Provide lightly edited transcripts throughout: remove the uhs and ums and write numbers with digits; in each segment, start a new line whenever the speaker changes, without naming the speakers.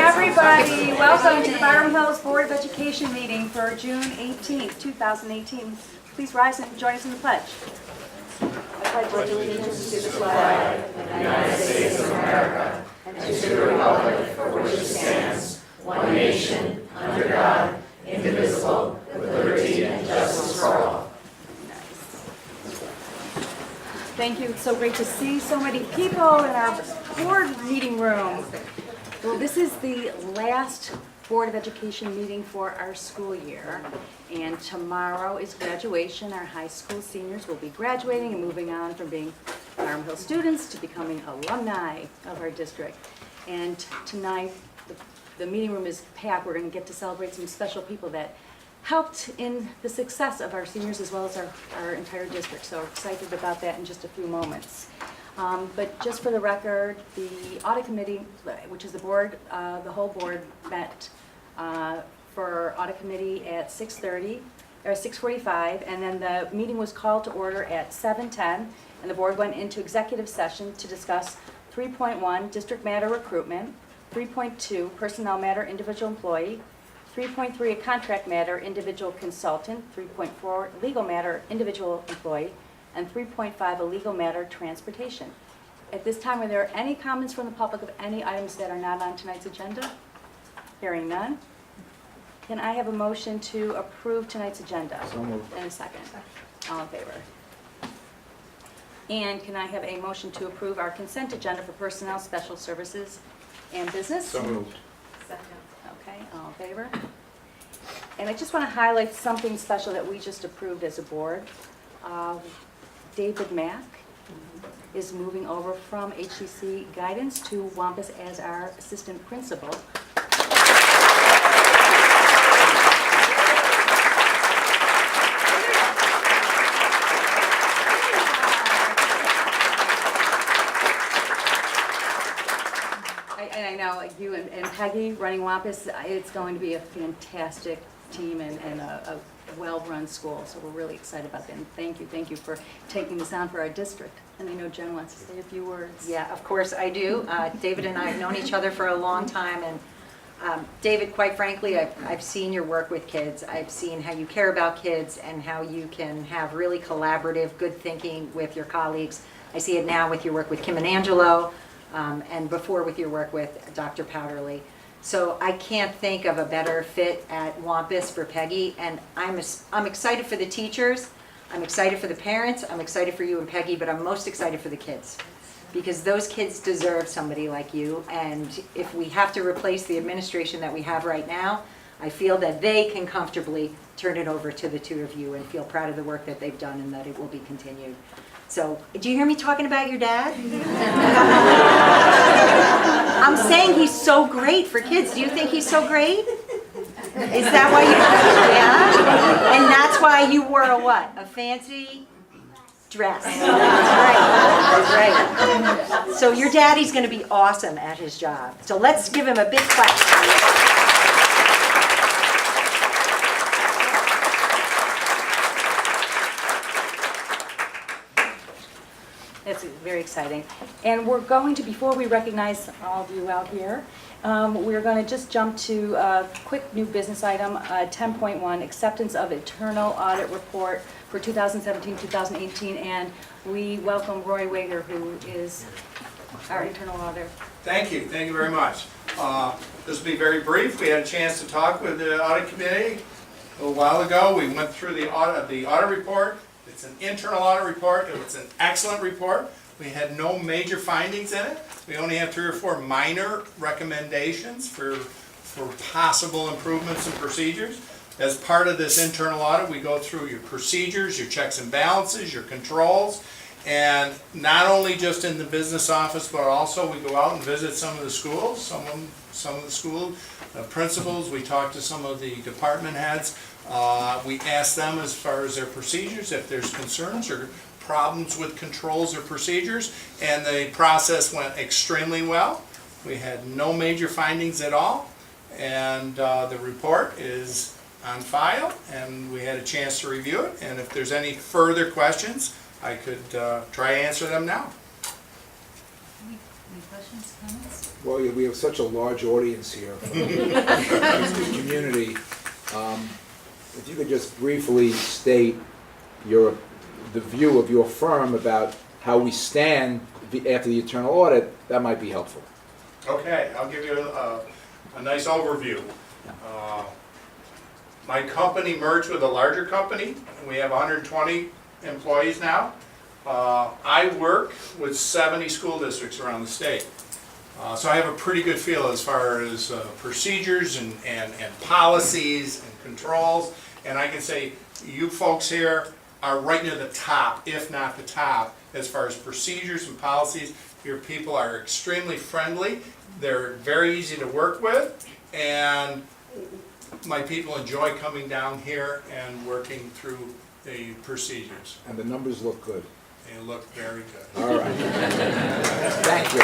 everybody. Welcome to the Byram Hills Board of Education meeting for June 18th, 2018. Please rise and join us in the pledge. I pledge allegiance to the flag of the United States of America and to the republic for which it stands, one nation, under God, indivisible, with liberty and justice for all. Thank you. It's so great to see so many people in our board meeting room. Well, this is the last Board of Education meeting for our school year, and tomorrow is graduation. Our high school seniors will be graduating and moving on from being Byram Hill students to becoming alumni of our district. And tonight, the meeting room is packed. We're going to get to celebrate some special people that helped in the success of our seniors as well as our entire district. So excited about that in just a few moments. But just for the record, the audit committee, which is the board, the whole board met for audit committee at 6:30 or 6:45, and then the meeting was called to order at 7:10, and the board went into executive session to discuss 3.1 district matter recruitment, 3.2 personnel matter individual employee, 3.3 a contract matter individual consultant, 3.4 legal matter individual employee, and 3.5 a legal matter transportation. At this time, are there any comments from the public of any items that are not on tonight's agenda? Hearing none. Can I have a motion to approve tonight's agenda?
So moved.
And a second. All in favor? And can I have a motion to approve our consent agenda for personnel, special services, and business?
So moved.
Okay, all in favor? And I just want to highlight something special that we just approved as a board. David Mack is moving over from HCC guidance to Wampus as our assistant principal. And I know you and Peggy running Wampus, it's going to be a fantastic team and a well-run school, so we're really excited about that. And thank you for taking this on for our district. And I know Jen wants to say a few words.
Yeah, of course I do. David and I have known each other for a long time, and David, quite frankly, I've seen your work with kids. I've seen how you care about kids and how you can have really collaborative, good thinking with your colleagues. I see it now with your work with Kim and Angelo, and before with your work with Dr. Powderly. So I can't think of a better fit at Wampus for Peggy, and I'm excited for the teachers, I'm excited for the parents, I'm excited for you and Peggy, but I'm most excited for the kids. Because those kids deserve somebody like you, and if we have to replace the administration that we have right now, I feel that they can comfortably turn it over to the two of you and feel proud of the work that they've done and that it will be continued. So, do you hear me talking about your dad? I'm saying he's so great for kids. Do you think he's so great? Is that why you, yeah? And that's why you wore a what? A fancy dress. That's right. So your daddy's going to be awesome at his job. So let's give him a big clap.
It's very exciting. And we're going to, before we recognize all of you out here, we're going to just jump to a quick new business item, 10.1, acceptance of internal audit report for 2017-2018. And we welcome Roy Wager, who is our internal auditor.
Thank you very much. This will be very brief. We had a chance to talk with the audit committee a little while ago. We went through the audit report. It's an internal audit report. It's an excellent report. We had no major findings in it. We only have 3 or 4 minor recommendations for possible improvements and procedures. As part of this internal audit, we go through your procedures, your checks and balances, your controls, and not only just in the business office, but also we go out and visit some of the schools, some of the school principals. We talk to some of the department heads. We ask them as far as their procedures, if there's concerns or problems with controls or procedures, and the process went extremely well. We had no major findings at all, and the report is on file, and we had a chance to review it, and if there's any further questions, I could try to answer them now.
Any questions, comments?
Well, we have such a large audience here, the community. If you could just briefly state the view of your firm about how we stand after the internal audit, that might be helpful.
Okay, I'll give you a nice overview. My company merged with a larger company. We have 120 employees now. I work with 70 school districts around the state. So I have a pretty good feel as far as procedures and policies and controls. And I can say you folks here are right near the top, if not the top, as far as procedures and policies. Your people are extremely friendly. They're very easy to work with. And my people enjoy coming down here and working through the procedures.
And the numbers look good.
They look very good.
All right. Thank you.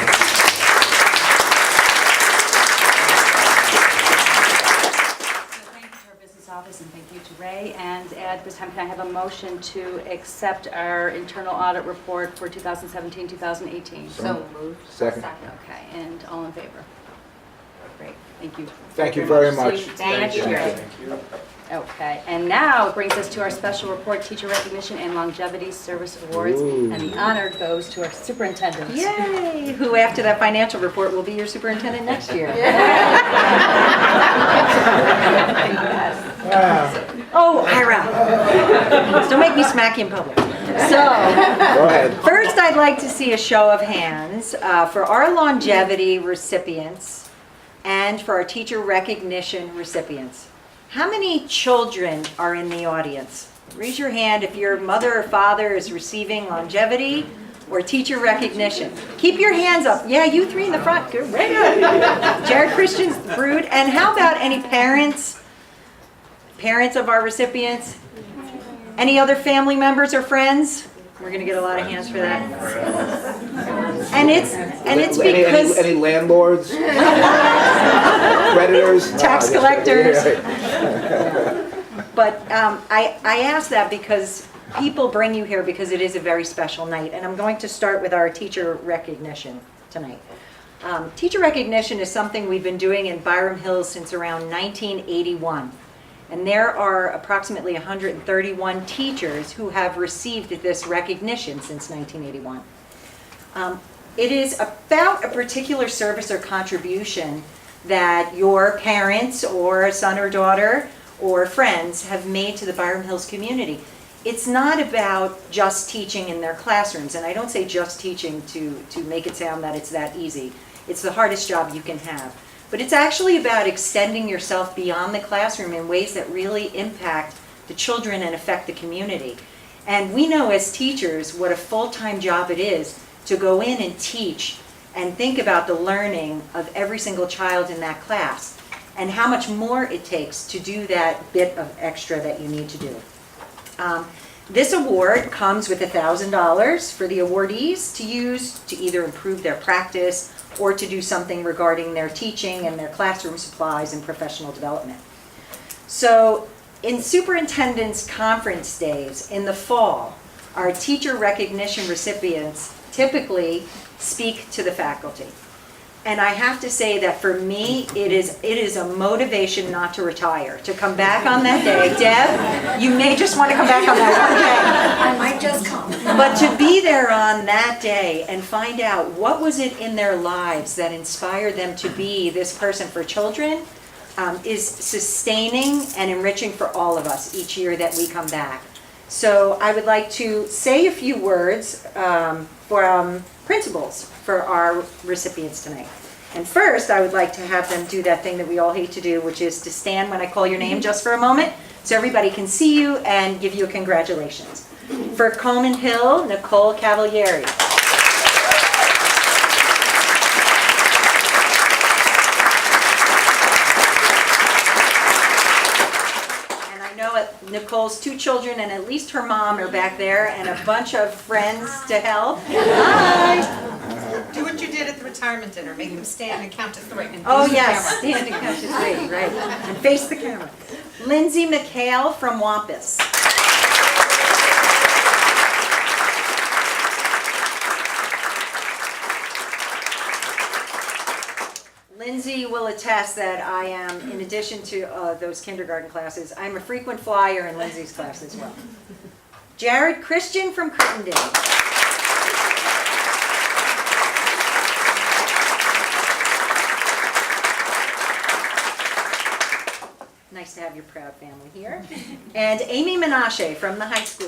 Thank you to our business office and thank you to Ray. And at this time, can I have a motion to accept our internal audit report for 2017-2018?
So moved.
Second.
Okay, and all in favor? Great, thank you.
Thank you very much.
Thank you, Ray.
Okay, and now it brings us to our special report, Teacher Recognition and Longevity Service Awards.
Ooh.
And the honor goes to our superintendent.
Yay! Who, after that financial report, will be your superintendent next year. Oh, Ira. Don't make me smack you in public. So,
Go ahead.
first I'd like to see a show of hands for our longevity recipients and for our teacher recognition recipients. How many children are in the audience? Raise your hand if your mother or father is receiving longevity or teacher recognition. Keep your hands up. Yeah, you three in the front. Good. Very good. Jared Christian's Brood. And how about any parents? Parents of our recipients? Any other family members or friends? We're going to get a lot of hands for that. And it's because
Any landlords? Creditors?
tax
No,
collectors.
yeah.
But I ask that because people bring you here because it is a very special night. And I'm going to start with our teacher recognition tonight. Teacher recognition is something we've been doing in Byram Hills since around 1981. And there are approximately 131 teachers who have received this recognition since 1981. It is about a particular service or contribution that your parents or son or daughter or friends have made to the Byram Hills community. It's not about just teaching in their classrooms, and I don't say just teaching to make it sound that it's that easy. It's the hardest job you can have. But it's actually about extending yourself beyond the classroom in ways that really impact the children and affect the community. And we know as teachers what a full-time job it is to go in and teach and think about the learning of every single child in that class and how much more it takes to do that bit of extra that you need to do. This award comes with $1,000 for the awardees to use to either improve their practice or to do something regarding their teaching and their classroom supplies and professional development. So in superintendent's conference days in the fall, our teacher recognition recipients typically speak to the faculty. And I have to say that for me, it is a motivation not to retire, to come back on that day. Deb, you may just want to come back on that one day.
I might just come.
But to be there on that day and find out what was it in their lives that inspired them to be this person for children is sustaining and enriching for all of us each year that we come back. So I would like to say a few words for principals for our recipients tonight. And first, I would like to have them do that thing that we all hate to do, which is to stand when I call your name just for a moment so everybody can see you and give you a congratulations. For Coleman Hill, Nicole Cavalieri. Nicole's 2 children and at least her mom are back there and a bunch of friends to help. Hi!
Do what you did at the retirement dinner, make them stand and count to 3.
Oh yes, stand and count to 3, right. And face the camera. Lindsay McHale from Wampus. will attest that I am, in addition to those kindergarten classes, I'm a frequent flyer in Lindsay's class as well. Jared Christian from Crittenden. Nice to have your proud family here. And Amy Menashe from the high school.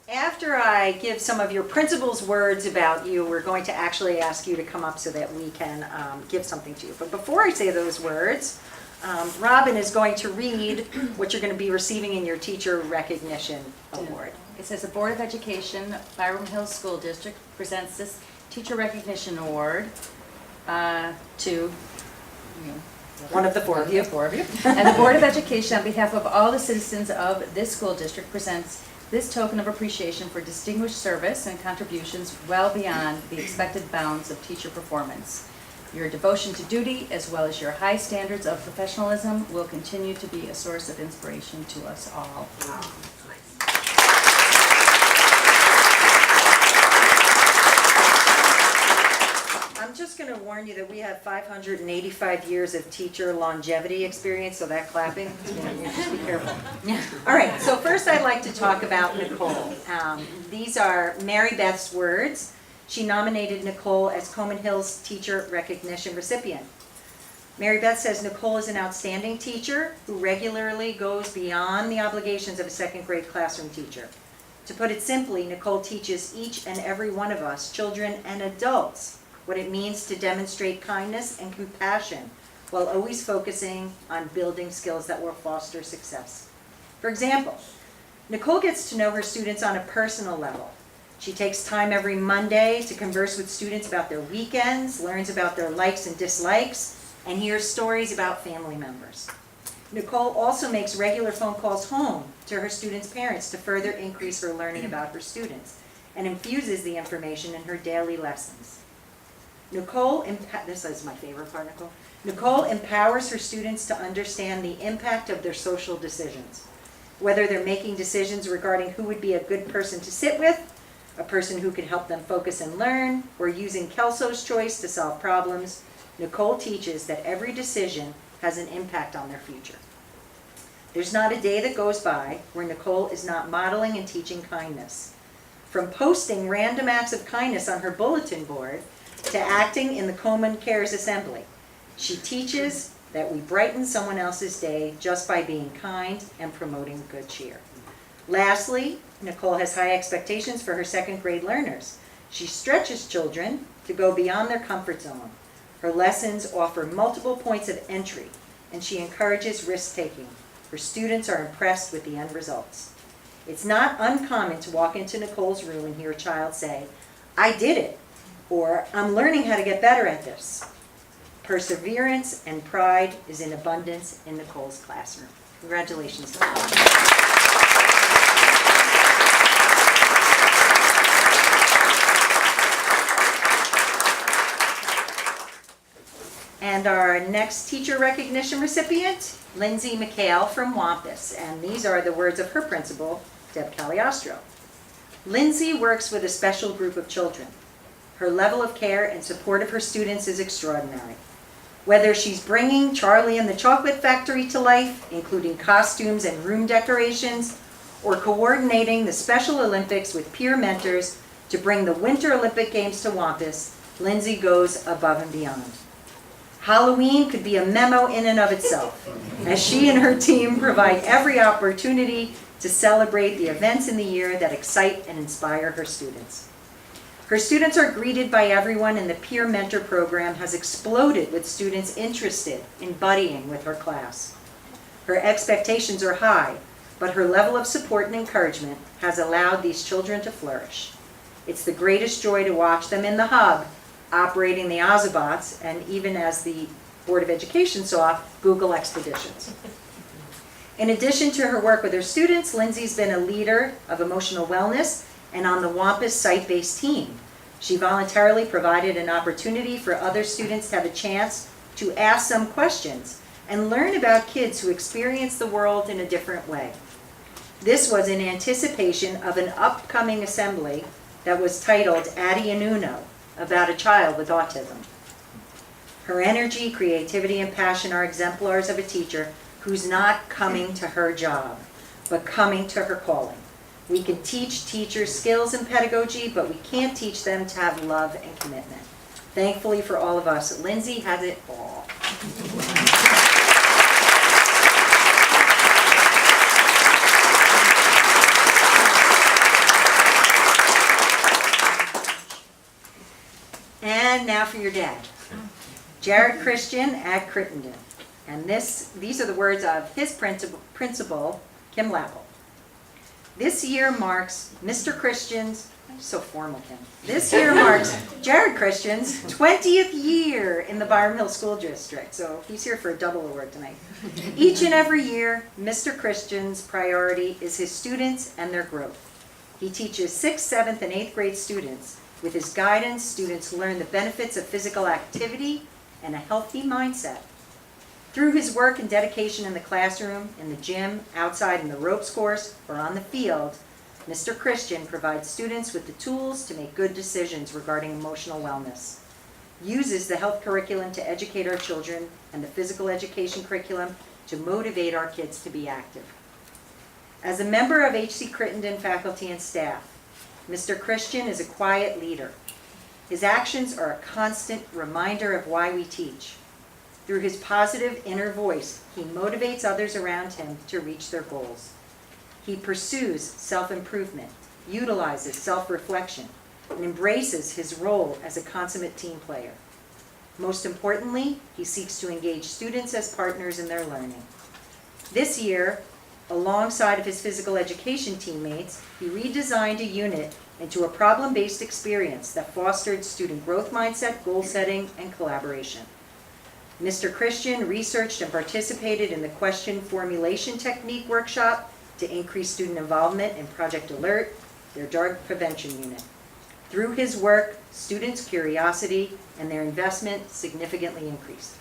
After I give some of your principal's words about you, we're going to actually ask you to come up so that we can give something to you. But before I say those words, Robin is going to read what you're going to be receiving in your Teacher Recognition Award.
It says the Board of Education, Byram Hills School District presents this Teacher Recognition Award to
One of the four of you.
And the Board of Education, on behalf of all the citizens of this school district, presents this token of appreciation for distinguished service and contributions well beyond the expected bounds of teacher performance. Your devotion to duty, as well as your high standards of professionalism, will continue to be a source of inspiration to us all.
I'm just going to warn you that we have 585 years of teacher longevity experience, so that clapping, just be careful. All right, so first I'd like to talk about Nicole. These are Mary Beth's words. She nominated Nicole as Coman Hills Teacher Recognition recipient. Mary Beth says Nicole is an outstanding teacher who regularly goes beyond the obligations of a second grade classroom teacher. To put it simply, Nicole teaches each and every one of us, children and adults, what it means to demonstrate kindness and compassion while always focusing on building skills that will foster success. For example, Nicole gets to know her students on a personal level. She takes time every Monday to converse with students about their weekends, learns about their likes and dislikes, and hears stories about family members. Nicole also makes regular phone calls home to her students' parents to further increase her learning about her students and infuses the information in her daily lessons. This is my favorite part, Nicole. Nicole empowers her students to understand the impact of their social decisions. Whether they're making decisions regarding who would be a good person to sit with, a person who could help them focus and learn, or using Kelso's choice to solve problems, Nicole teaches that every decision has an impact on their future. There's not a day that goes by where Nicole is not modeling and teaching kindness. From posting random acts of kindness on her bulletin board to acting in the Coman Cares Assembly, she teaches that we brighten someone else's day just by being kind and promoting good cheer. Lastly, Nicole has high expectations for her second grade learners. She stretches children to go beyond their comfort zone. Her lessons offer multiple points of entry, and she encourages risk-taking. Her students are impressed with the end results. It's not uncommon to walk into Nicole's room and hear a child say, "I did it," or "I'm learning how to get better at this." Perseverance and pride is in abundance in Nicole's classroom. Congratulations, Nicole. And our next teacher recognition recipient, Lindsay McHale from Wampus. And these are the words of her principal, Deb Cagliostro. Lindsay works with a special group of children. Her level of care and support of her students is extraordinary. Whether she's bringing Charlie and the Chocolate Factory to life, including costumes and room decorations, or coordinating the Special Olympics with peer mentors to bring the Winter Olympic Games to Wampus, Lindsay goes above and beyond. Halloween could be a memo in and of itself, as she and her team provide every opportunity to celebrate the events in the year that excite and inspire her students. Her students are greeted by everyone, and the Peer Mentor program has exploded with students interested in buddying with her class. Her expectations are high, but her level of support and encouragement has allowed these children to flourish. It's the greatest joy to watch them in the hub, operating the Ozobots, and even as the Board of Education saw, Google Expeditions. In addition to her work with her students, Lindsay's been a leader of emotional wellness and on the Wampus site-based team. She voluntarily provided an opportunity for other students to have a chance to ask some questions and learn about kids who experience the world in a different way. This was in anticipation of an upcoming assembly that was titled Addie and Uno, about a child with autism. Her energy, creativity, and passion are exemplars of a teacher who's not coming to her job, but coming to her calling. We can teach teachers skills and pedagogy, but we can't teach them to have love and commitment. Thankfully for all of us, Lindsay has it all. And now for your dad. Jared Christian at Crittenden. And these are the words of his principal, Kim Lappel. This year marks Mr. Christian's, I'm so formal, Kim. This year marks Jared Christian's 20th year in the Byram Hill School District. So he's here for a double award tonight. Each and every year, Mr. Christian's priority is his students and their growth. He teaches 6th, 7th, and 8th grade students. With his guidance, students learn the benefits of physical activity and a healthy mindset. Through his work and dedication in the classroom, in the gym, outside in the ropes course, or on the field, Mr. Christian provides students with the tools to make good decisions regarding emotional wellness, uses the health curriculum to educate our children, and the physical education curriculum to motivate our kids to be active. As a member of H.C. Crittenden faculty and staff, Mr. Christian is a quiet leader. His actions are a constant reminder of why we teach. Through his positive inner voice, he motivates others around him to reach their goals. He pursues self-improvement, utilizes self-reflection, and embraces his role as a consummate team player. Most importantly, he seeks to engage students as partners in their learning. This year, alongside of his physical education teammates, he redesigned a unit into a problem-based experience that fostered student growth mindset, goal setting, and collaboration. Mr. Christian researched and participated in the question formulation technique workshop to increase student involvement in Project Alert, their drug prevention unit. Through his work, students' curiosity and their investment significantly increased.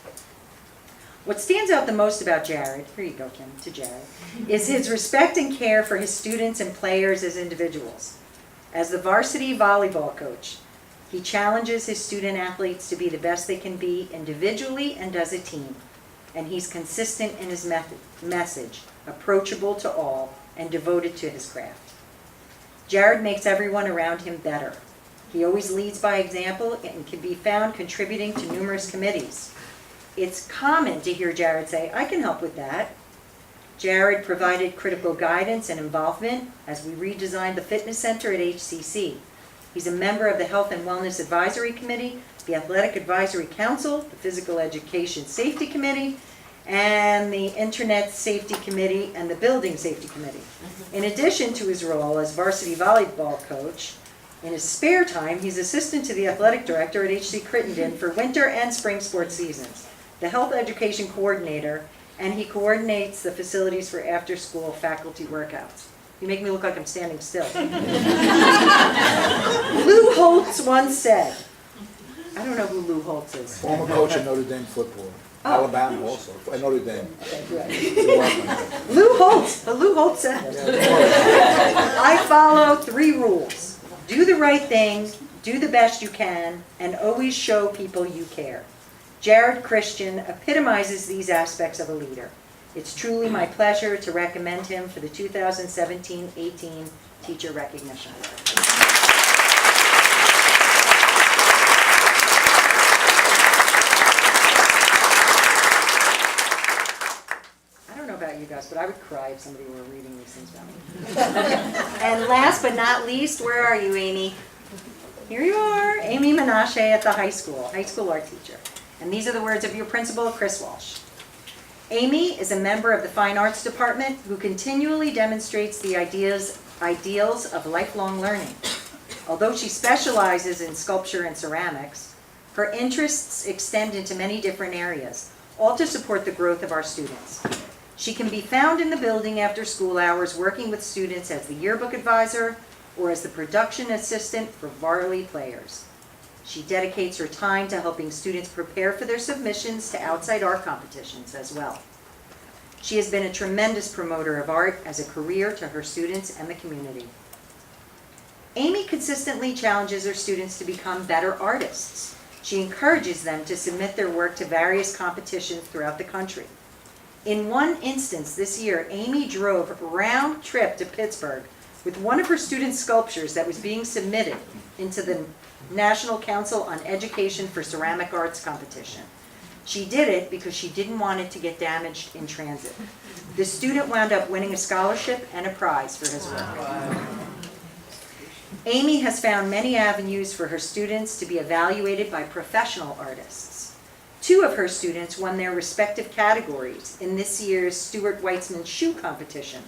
What stands out the most about Jared, here you go, Kim, to Jared, is his respect and care for his students and players as individuals. As the varsity volleyball coach, he challenges his student athletes to be the best they can be individually and as a team. And he's consistent in his message, approachable to all, and devoted to his craft. Jared makes everyone around him better. He always leads by example and can be found contributing to numerous committees. It's common to hear Jared say, "I can help with that." Jared provided critical guidance and involvement as we redesigned the fitness center at HCC. He's a member of the Health and Wellness Advisory Committee, the Athletic Advisory Council, the Physical Education Safety Committee, and the Internet Safety Committee and the Building Safety Committee. In addition to his role as varsity volleyball coach, in his spare time, he's assistant to the athletic director at HC Crittenden for winter and spring sports seasons, the health education coordinator, and he coordinates the facilities for after-school faculty workouts. You make me look like I'm standing still. Lou Holtz once said, I don't know who Lou Holtz is.
Former coach of Notre Dame football.
Oh.
Alabama also, Notre Dame.
Okay, good.
You're welcome.
Lou Holtz said, I follow 3 rules. Do the right thing, do the best you can, and always show people you care. Jared Christian epitomizes these aspects of a leader. It's truly my pleasure to recommend him for the 2017-18 Teacher Recognition Award. I don't know about you guys, but I would cry if somebody were reading these things about me. And last but not least, where are you, Amy? Here you are, Amy Menashe at the high school art teacher. And these are the words of your principal, Chris Walsh. Amy is a member of the Fine Arts Department who continually demonstrates the ideals of lifelong learning. Although she specializes in sculpture and ceramics, her interests extend into many different areas, all to support the growth of our students. She can be found in the building after school hours working with students as the yearbook advisor or as the production assistant for Varley players. She dedicates her time to helping students prepare for their submissions to outside art competitions as well. She has been a tremendous promoter of art as a career to her students and the community. Amy consistently challenges her students to become better artists. She encourages them to submit their work to various competitions throughout the country. In one instance this year, Amy drove a round trip to Pittsburgh with one of her students' sculptures that was being submitted into the National Council on Education for Ceramic Arts competition. She did it because she didn't want it to get damaged in transit. The student wound up winning a scholarship and a prize for his work. Amy has found many avenues for her students to be evaluated by professional artists. 2 of her students won their respective categories in this year's Stuart Weitzman shoe competition.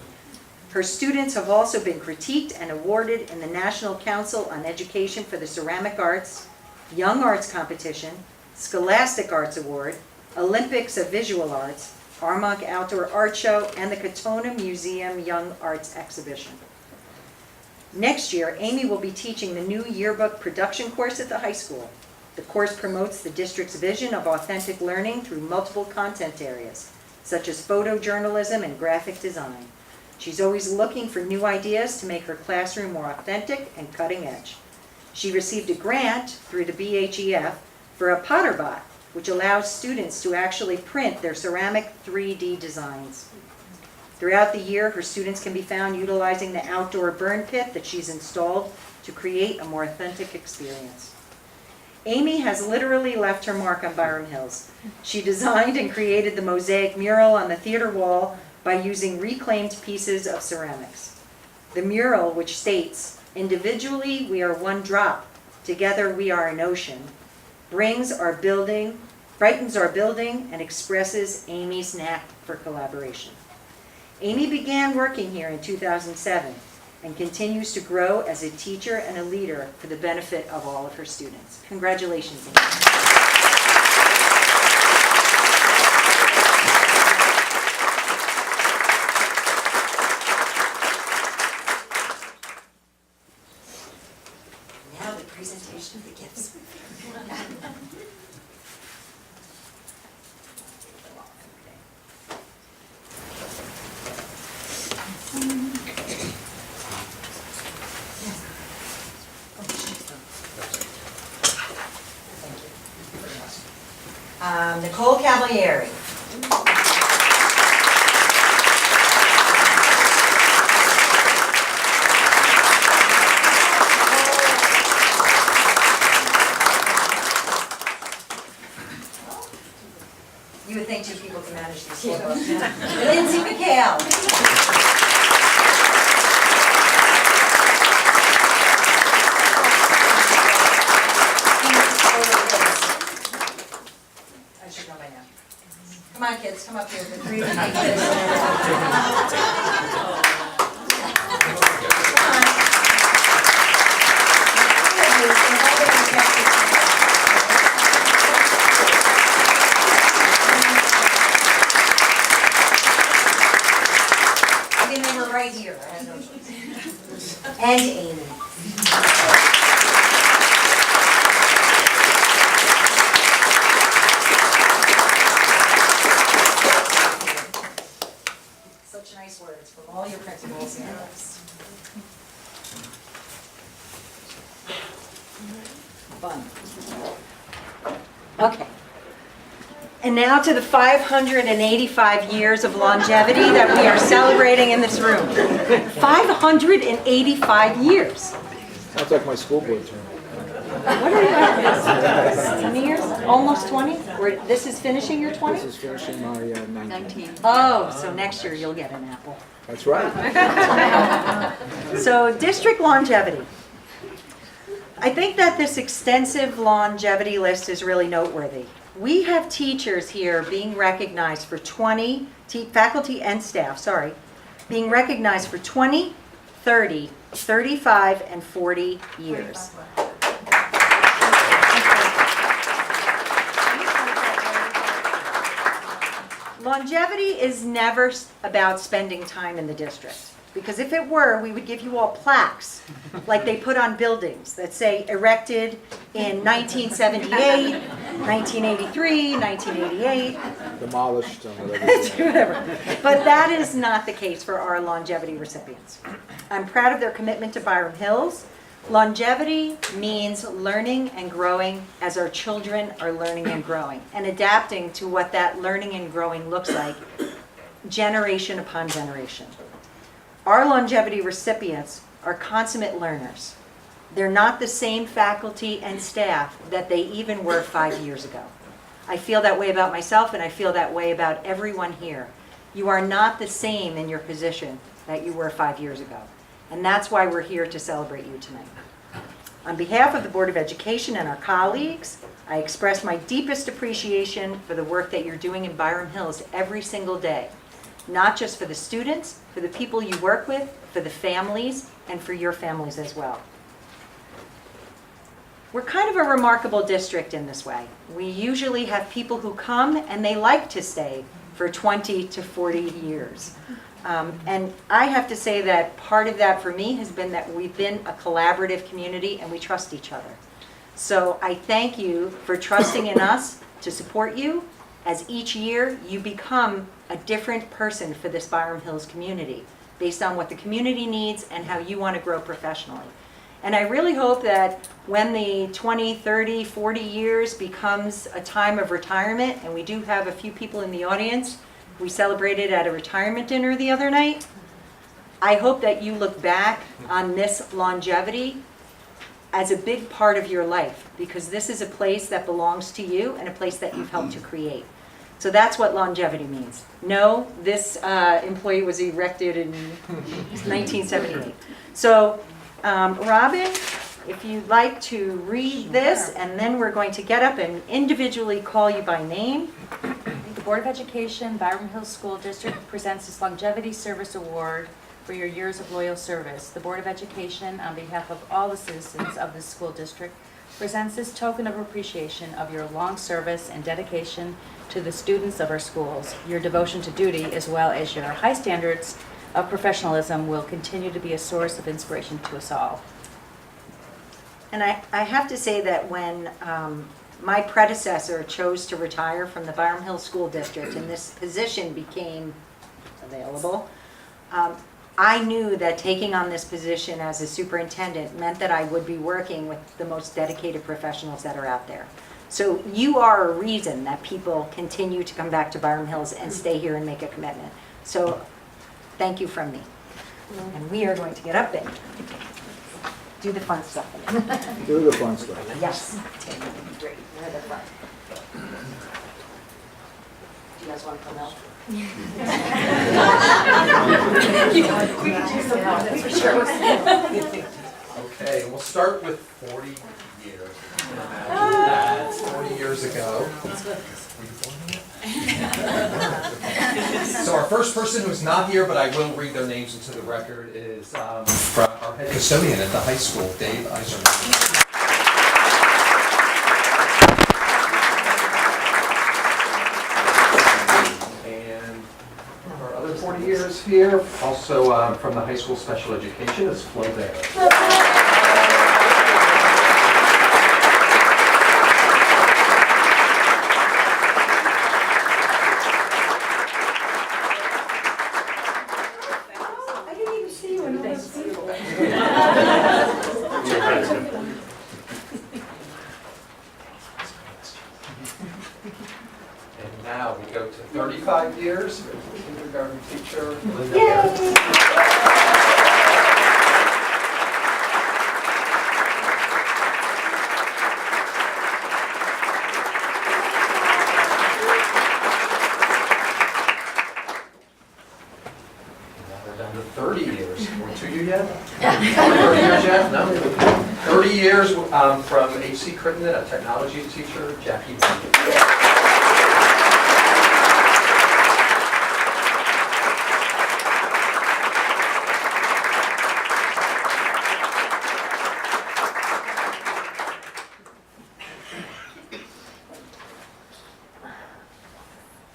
Her students have also been critiqued and awarded in the National Council on Education for the Ceramic Arts, Young Arts Competition, Scholastic Arts Award, Olympics of Visual Arts, Armonk Outdoor Art Show, and the Katona Museum Young Arts Exhibition. Next year, Amy will be teaching the new yearbook production course at the high school. The course promotes the district's vision of authentic learning through multiple content areas, such as photojournalism and graphic design. She's always looking for new ideas to make her classroom more authentic and cutting edge. She received a grant through the BHEF for a PotterBot, which allows students to actually print their ceramic 3D designs. Throughout the year, her students can be found utilizing the outdoor burn pit that she's installed to create a more authentic experience. Amy has literally left her mark on Byram Hills. She designed and created the mosaic mural on the theater wall by using reclaimed pieces of ceramics. The mural, which states, "Individually we are one drop, together we are an ocean," brightens our building, and expresses Amy's knack for collaboration. Amy began working here in 2007 and continues to grow as a teacher and a leader for the benefit of all of her students. Congratulations, Amy. Now the presentation begins. Nicole Cavalieri. You would think 2 people can manage these 4 books. Lindsay McHale. I should know by now. Come on, kids, come up here. The 3 of you take this. They were right here. I had no choice. And Amy. Such nice words from all your principals and others. Fun. Okay. And now to the 585 years of longevity that we are celebrating in this room. 585 years.
Sounds like my school board term.
What are you at? 20 years? Almost 20? This is finishing your 20?
This is finishing my 19.
Oh, so next year you'll get an apple.
That's right.
So district longevity. I think that this extensive longevity list is really noteworthy. We have teachers here being recognized for 20, faculty and staff, sorry, being recognized for 20, 30, 35, and 40 years. Longevity is never about spending time in the district. Because if it were, we would give you all plaques, like they put on buildings that say erected in 1978, 1983, 1988.
demolished and whatever.
Whatever. But that is not the case for our longevity recipients. I'm proud of their commitment to Byram Hills. Longevity means learning and growing as our children are learning and growing, and adapting to what that learning and growing looks like generation upon generation. Our longevity recipients are consummate learners. They're not the same faculty and staff that they even were 5 years ago. I feel that way about myself, and I feel that way about everyone here. You are not the same in your position that you were 5 years ago. And that's why we're here to celebrate you tonight. On behalf of the Board of Education and our colleagues, I express my deepest appreciation for the work that you're doing in Byram Hills every single day. Not just for the students, for the people you work with, for the families, and for your families as well. We're kind of a remarkable district in this way. We usually have people who come and they like to stay for 20 to 40 years. And I have to say that part of that for me has been that we've been a collaborative community and we trust each other. So I thank you for trusting in us to support you as each year you become a different person for this Byram Hills community based on what the community needs and how you want to grow professionally. And I really hope that when the 20, 30, 40 years becomes a time of retirement, and we do have a few people in the audience, we celebrated at a retirement dinner the other night, I hope that you look back on this longevity as a big part of your life, because this is a place that belongs to you and a place that you've helped to create. So that's what longevity means. No, this employee was erected in 1978. So Robin, if you'd like to read this, and then we're going to get up and individually call you by name.
The Board of Education, Byram Hills School District presents this Longevity Service Award for your years of loyal service. The Board of Education, on behalf of all the citizens of this school district, presents this token of appreciation of your long service and dedication to the students of our schools. Your devotion to duty, as well as your high standards of professionalism, will continue to be a source of inspiration to us all.
And I have to say that when my predecessor chose to retire from the Byram Hills School District and this position became available, I knew that taking on this position as a superintendent meant that I would be working with the most dedicated professionals that are out there. So you are a reason that people continue to come back to Byram Hills and stay here and make a commitment. So thank you from me. And we are going to get up and do the fun stuff.
Do the fun stuff.
Yes. Great. You're the front. Do you guys want to come out?
We can do some help, that's for sure.
Okay, we'll start with 40 years. That's 40 years ago. So our first person who's not here, but I will read their names into the record, is our head custodian at the high school, Dave Adjournment. And our other 40 years here, also from the high school special education, is Flo there. And now we go to 35 years with kindergarten teacher Linda Garrett. Now we're down to 30 years. We're to you yet? 30 years yet? No? 30 years from H.C. Crittenden, a technology teacher, Jackie Bundy.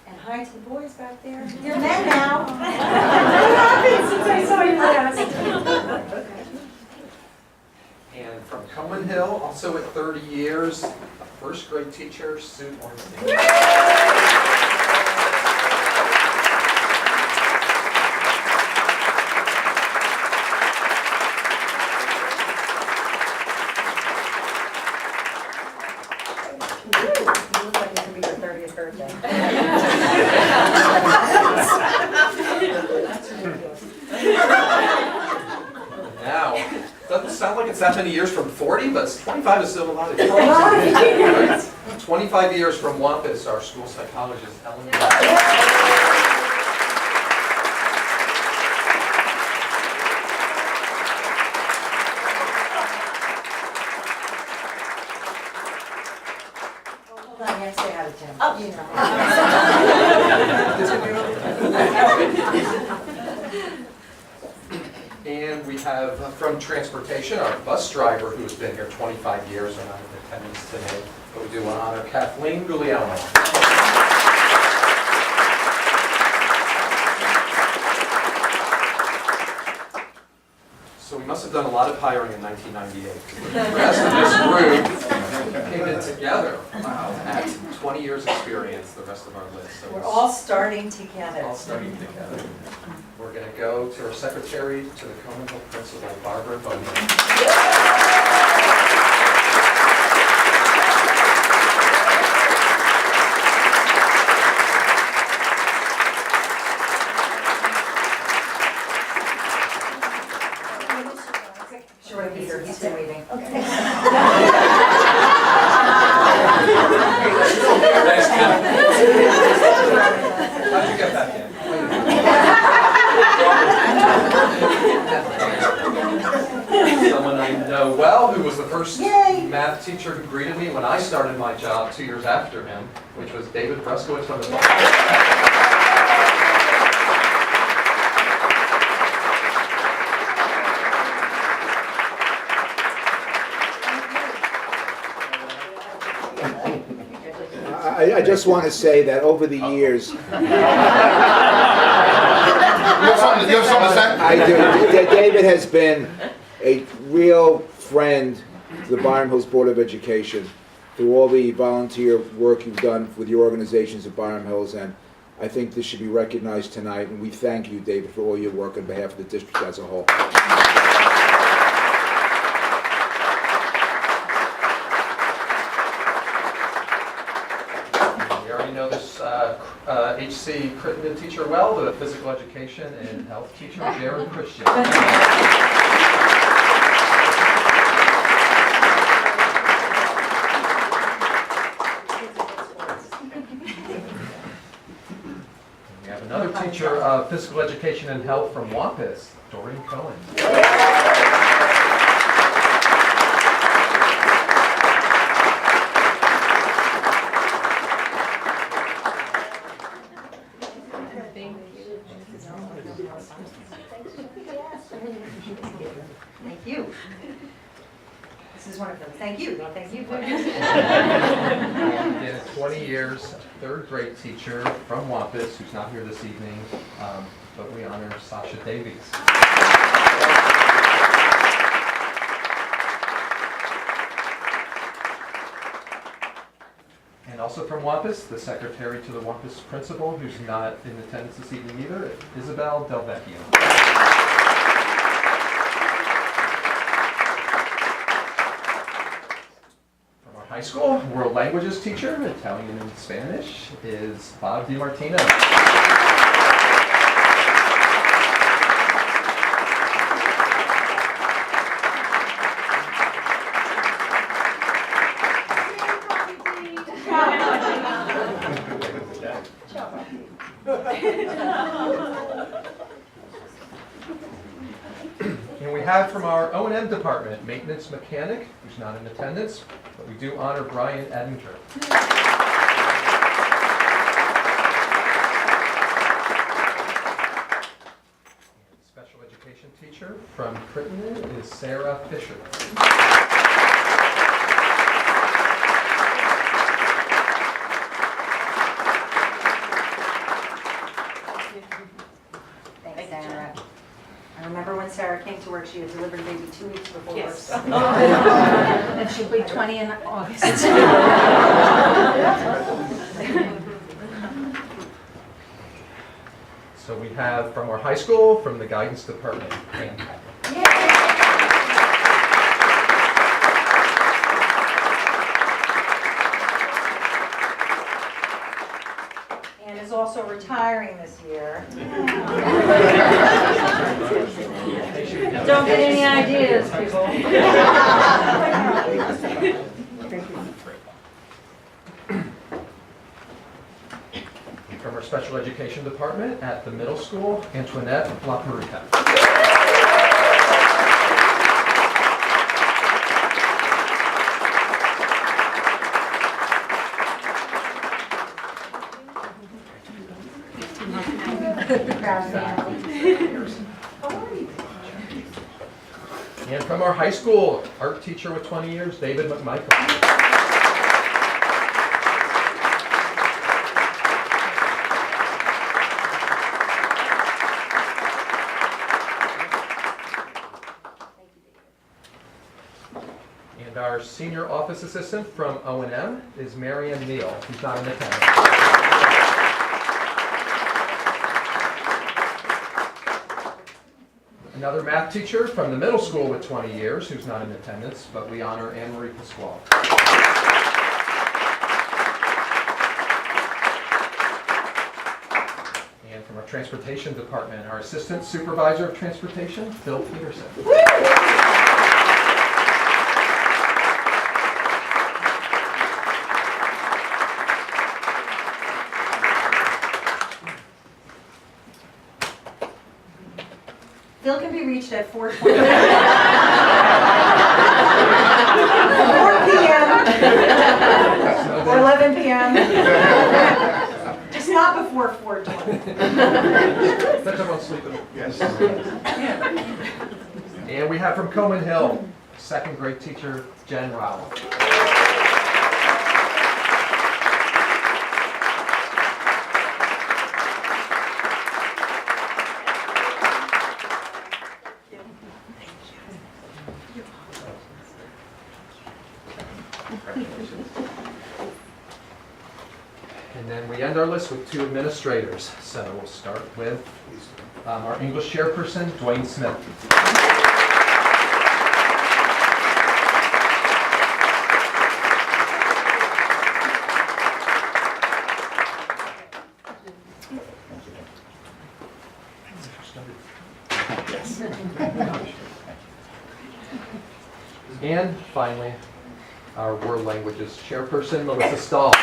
And hi to the boys back there. You're men now. What happened since I saw you last?
And from Cohen Hill, also at 30 years, a first grade teacher, Sue Ornstein.
heard that.
Now, doesn't sound like it's that many years from 40, but 25 is still a lot of years. 25 years from Wampus, our school psychologist, Ellen.
Hold on, you have to say hi to Tim.
Oh.
You know.
And we have from transportation, our bus driver who has been here 25 years and not in attendance today. But we do want to honor Kathleen Guglielmo. So we must have done a lot of hiring in 1998. The rest of this group came in together. Wow, at 20 years experience, the rest of our list. So
We're
it's
all starting together.
all starting together. We're going to go to our secretary, to the Conehill principal, Barbara Bowman.
Sure, Peter, he's been waiting.
Thanks, Ken. How'd you get back in? Someone I know well, who was the first math teacher who greeted me when I started my job 2 years after him, which was David Bruskowitz from the
I just want to say that over the years,
You have something to say?
I do. David has been a real friend to the Byram Hills Board of Education through all the volunteer work you've done with your organizations at Byram Hills, and I think this should be recognized tonight, and we thank you, David, for all your work on behalf of the district as a whole.
We already know this HC Crittenden teacher well, the physical education and health teacher, Jared Christian. We have another teacher of physical education and health from Wampus, Doreen Cohen.
Thank you. This is wonderful. Thank you. Thank you.
Again, 20 years, third grade teacher from Wampus, who's not here this evening, but we honor Sasha Davies. And also from Wampus, the secretary to the Wampus principal, who's not in attendance this evening either, Isabel Del Vecchio. High school world languages teacher, Italian and Spanish, is Bob DiMartino. And we have from our O&M department, maintenance mechanic, who's not in attendance, but we do honor Brian Edinger. And special education teacher from Crittenden is Sarah Fisher.
Thanks, Sarah. I remember when Sarah came to work, she had delivered a baby 2 weeks before work.
Yes.
And she'll be 20 in August.
So we have from our high school, from the guidance department, Pam.
also retiring this year. Don't get any ideas, people.
From our special education department at the middle school, Antoinette LaPeruca. And from our high school art teacher with 20 years, David McMichael. And our senior office assistant from O&M is Marianne Neal, who's not in attendance. Another math teacher from the middle school with 20 years, who's not in attendance, but we honor Anne Marie Pasquale. And from our transportation department, our assistant supervisor of transportation, Phil Peterson.
Phil can be reached at 4:20. 4 p.m. or 11 p.m. Just not before 4:20.
Let everyone sleep in. Yes. And we have from Coleman Hill, second grade teacher, Jen Rowell. And then we end our list with 2 administrators. So we'll start with our English chairperson, Dwayne Smith. And finally, our world languages chairperson, Melissa Stahl.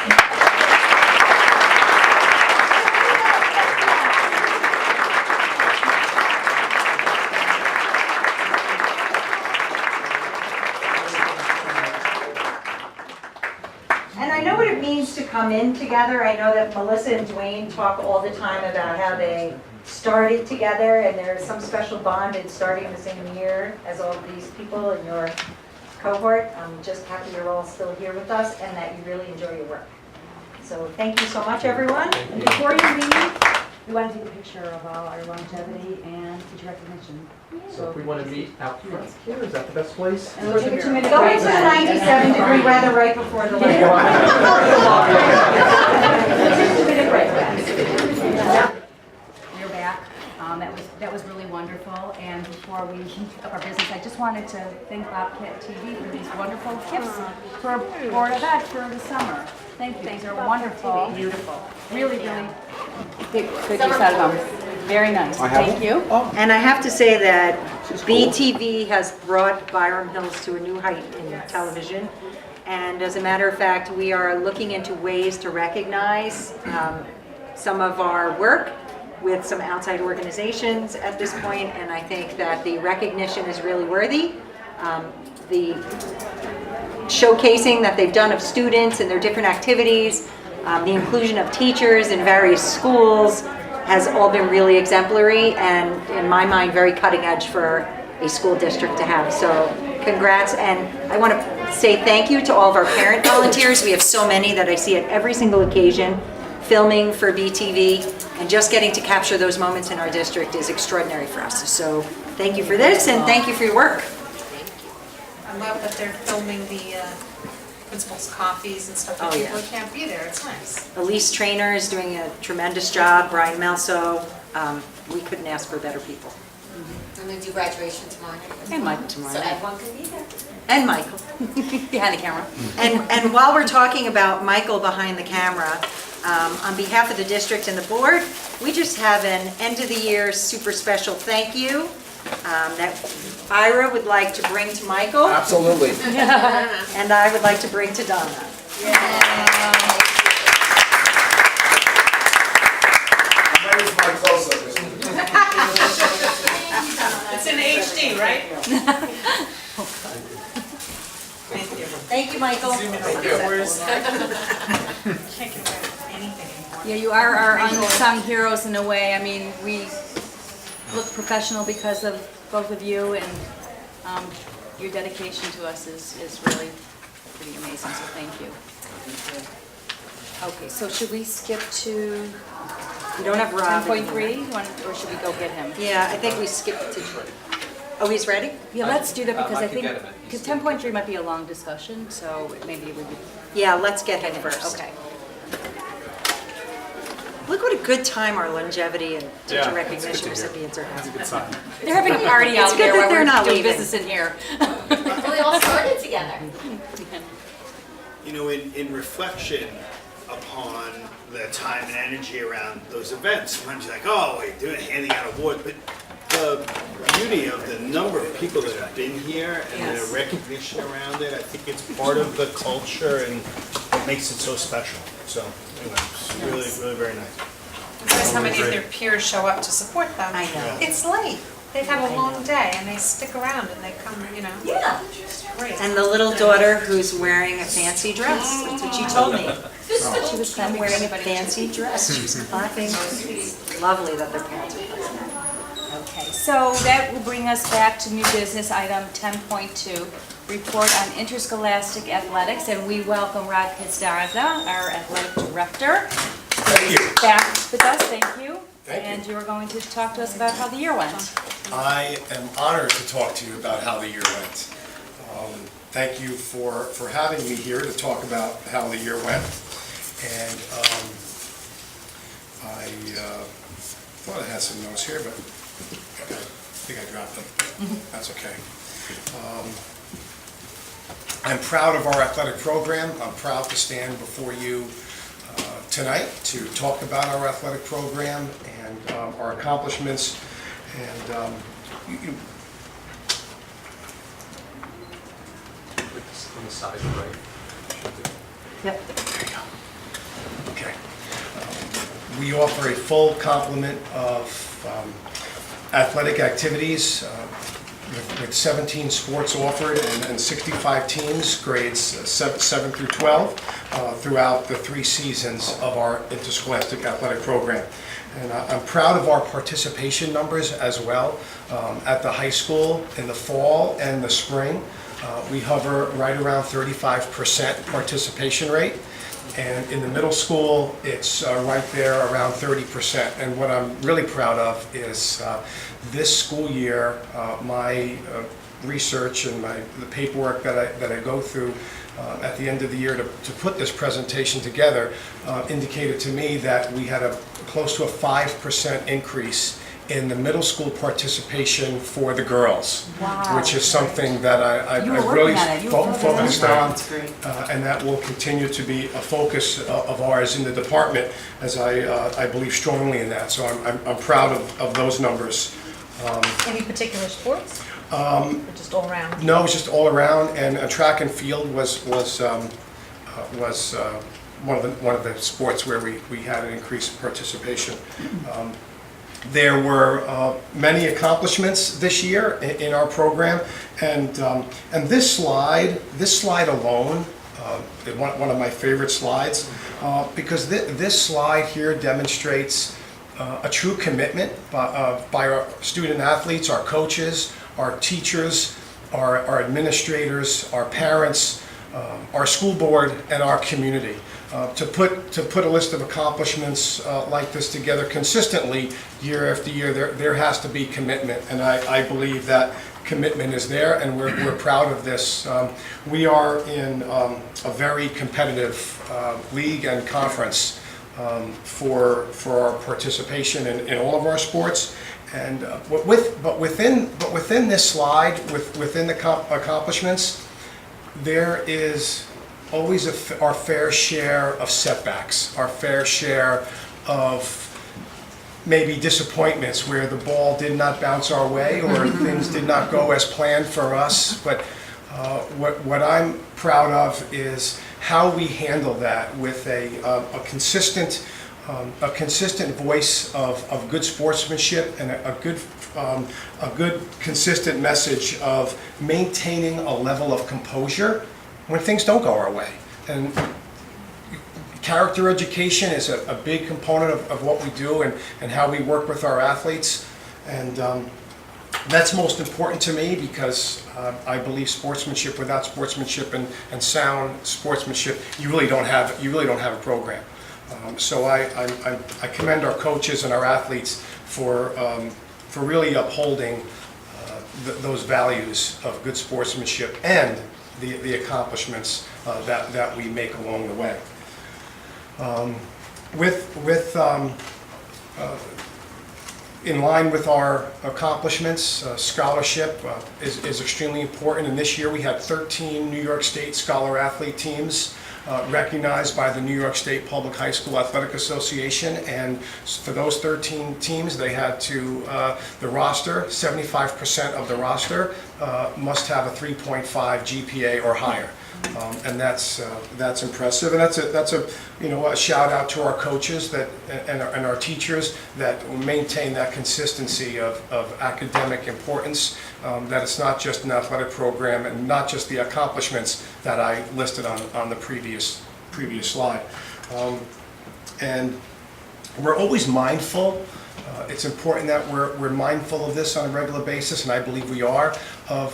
And I know what it means to come in together. I know that Melissa and Dwayne talk all the time about how they started together, and there's some special bond in starting the same year as all these people in your cohort. I'm just happy you're all still here with us and that you really enjoy your work. So thank you so much, everyone.
And before you leave, we want to take a picture of all our longevity and teacher recognition.
So if we want to meet out front here, is that the best place?
And we'll take a 2-minute
Go
break.
into the 97-degree weather right before the light.
2-minute break. We're back. That was really wonderful. And before we pick up our business, I just wanted to thank Bobcat TV for these wonderful gifts for Board of Ed for the summer. Thank you. These are wonderful. Beautiful. Really, really good use out of them. Very nice. Thank you.
And I have to say that BTV has brought Byram Hills to a new height in television. And as a matter of fact, we are looking into ways to recognize some of our work with some outside organizations at this point, and I think that the recognition is really worthy. The showcasing that they've done of students and their different activities, the inclusion of teachers in various schools has all been really exemplary and, in my mind, very cutting edge for a school district to have. So congrats, and I want to say thank you to all of our parent volunteers. We have so many that I see at every single occasion filming for BTV, and just getting to capture those moments in our district is extraordinary for us. So thank you for this, and thank you for your work.
I love that they're filming the principals' coffees and stuff for
Oh,
people
yeah.
who can't be there. It's nice.
Elise Trainer is doing a tremendous job, Brian Melso. We couldn't ask for better people.
I'm going to do graduation tomorrow.
And Michael tomorrow.
So everyone can be there.
And Michael, behind the camera. And while we're talking about Michael behind the camera, On behalf of the district and the board, we just have an end-of-the-year super special thank you that Ira would like to bring to Michael,
Absolutely.
and I would like to bring to Donna.
It's in HD, right? Thank you.
Thank you, Michael.
Can't get away with anything anymore.
Yeah, you are our unsung heroes in a way. I mean, we look professional because of both of you, and your dedication to us is really pretty amazing, so thank you. Okay, so should we skip to
We don't have Rob.
10.3, or should we go get him?
Yeah, I think we skipped to, oh, he's ready?
Yeah, let's do that because
I
I
can
think,
get him.
because 10.3 might be a long discussion, so maybe we would
Yeah, let's get him
get him
first.
first. Okay.
Look what a good time our longevity and teacher recognition recipients are having.
They're having a party
It's
out
good
there
that
while
they're
we're
not
doing
leaving.
business in here.
Well, we all started together.
You know, in reflection upon the time and energy around those events, sometimes you're like, oh, you're doing handing out awards, but the beauty of the number of people that have been here and the recognition around it, I think it's part of the culture and what makes it so special. So, anyway, it's really, really very nice.
It's nice how many of their peers show up to support them.
I know.
It's late. They've had a long day and they stick around and they come, you know.
Yeah.
Great.
And the little daughter who's wearing a fancy dress, that's what she told me.
She was
I'm wearing a fancy dress, she's clapping. Lovely that their parents are present.
Okay, so that will bring us back to new business item 10.2, report on interscholastic athletics, and we welcome Rod Pizdarza, our athletic director.
Thank you.
Back with us, thank you.
Thank you.
And you are going to talk to us about how the year went.
I am honored to talk to you about how the year went. Thank you for having me here to talk about how the year went. And I thought I had some notes here, but I think I dropped them. That's okay. I'm proud of our athletic program. I'm proud to stand before you tonight to talk about our athletic program and our accomplishments. And
On the side, right?
Yep.
okay. We offer a full complement of athletic activities with 17 sports offered and 65 teams, grades 7 through 12, throughout the 3 seasons of our interscholastic athletic program. And I'm proud of our participation numbers as well. At the high school, in the fall and the spring, we hover right around 35% participation rate. And in the middle school, it's right there around 30%. And what I'm really proud of is this school year, my research and the paperwork that I go through at the end of the year to put this presentation together indicated to me that we had a close to a 5% increase in the middle school participation for the girls, which is something that I
You were
really
working on it. You were
focused
focused on it.
on,
That's great.
and that will continue to be a focus of ours in the department, as I believe strongly in that. So I'm proud of those numbers.
Any particular sports? Or just all around?
No, it's just all around, and track and field was one of the sports where we had an increased participation. There were many accomplishments this year in our program, and this slide alone, one of my favorite slides, because this slide here demonstrates a true commitment by our student athletes, our coaches, our teachers, our administrators, our parents, our school board, and our community. To put a list of accomplishments like this together consistently year after year, there has to be commitment, and I believe that commitment is there, and we're proud of this. We are in a very competitive league and conference for our participation in all of our sports. And but within this slide, within the accomplishments, there is our fair share of setbacks, our fair share of maybe disappointments where the ball did not bounce our way or things did not go as planned for us. But what I'm proud of is how we handle that with a consistent voice of good sportsmanship and a good consistent message of maintaining a level of composure when things don't go our way. And character education is a big component of what we do and how we work with our athletes. And that's most important to me because I believe sportsmanship, without sportsmanship and sound sportsmanship, you really don't have a program. So I commend our coaches and our athletes for really upholding those values of good sportsmanship and the accomplishments that we make along the way. In line with our accomplishments, scholarship is extremely important, and this year we had 13 New York State Scholar Athlete teams recognized by the New York State Public High School Athletic Association, and for those 13 teams, they had to, the roster, 75% of the roster must have a 3.5 GPA or higher. And that's impressive, and that's a shout out to our coaches and our teachers that maintain that consistency of academic importance. That it's not just an athletic program and not just the accomplishments that I listed on the previous slide. And we're always mindful. It's important that we're mindful of this on a regular basis, and I believe we are, of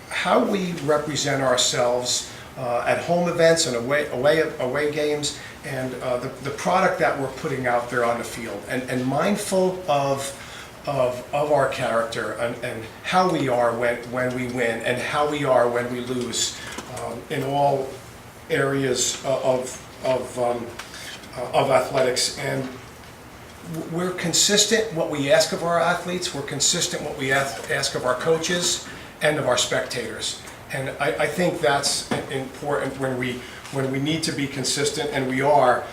how we represent ourselves at home events and away games, and the product that we're putting out there on the field, and mindful of our character and how we are when we win and how we are when we lose in all areas of athletics. And we're consistent what we ask of our athletes, we're consistent what we ask of our coaches and of our spectators. And I think that's important when we need to be consistent, and we are,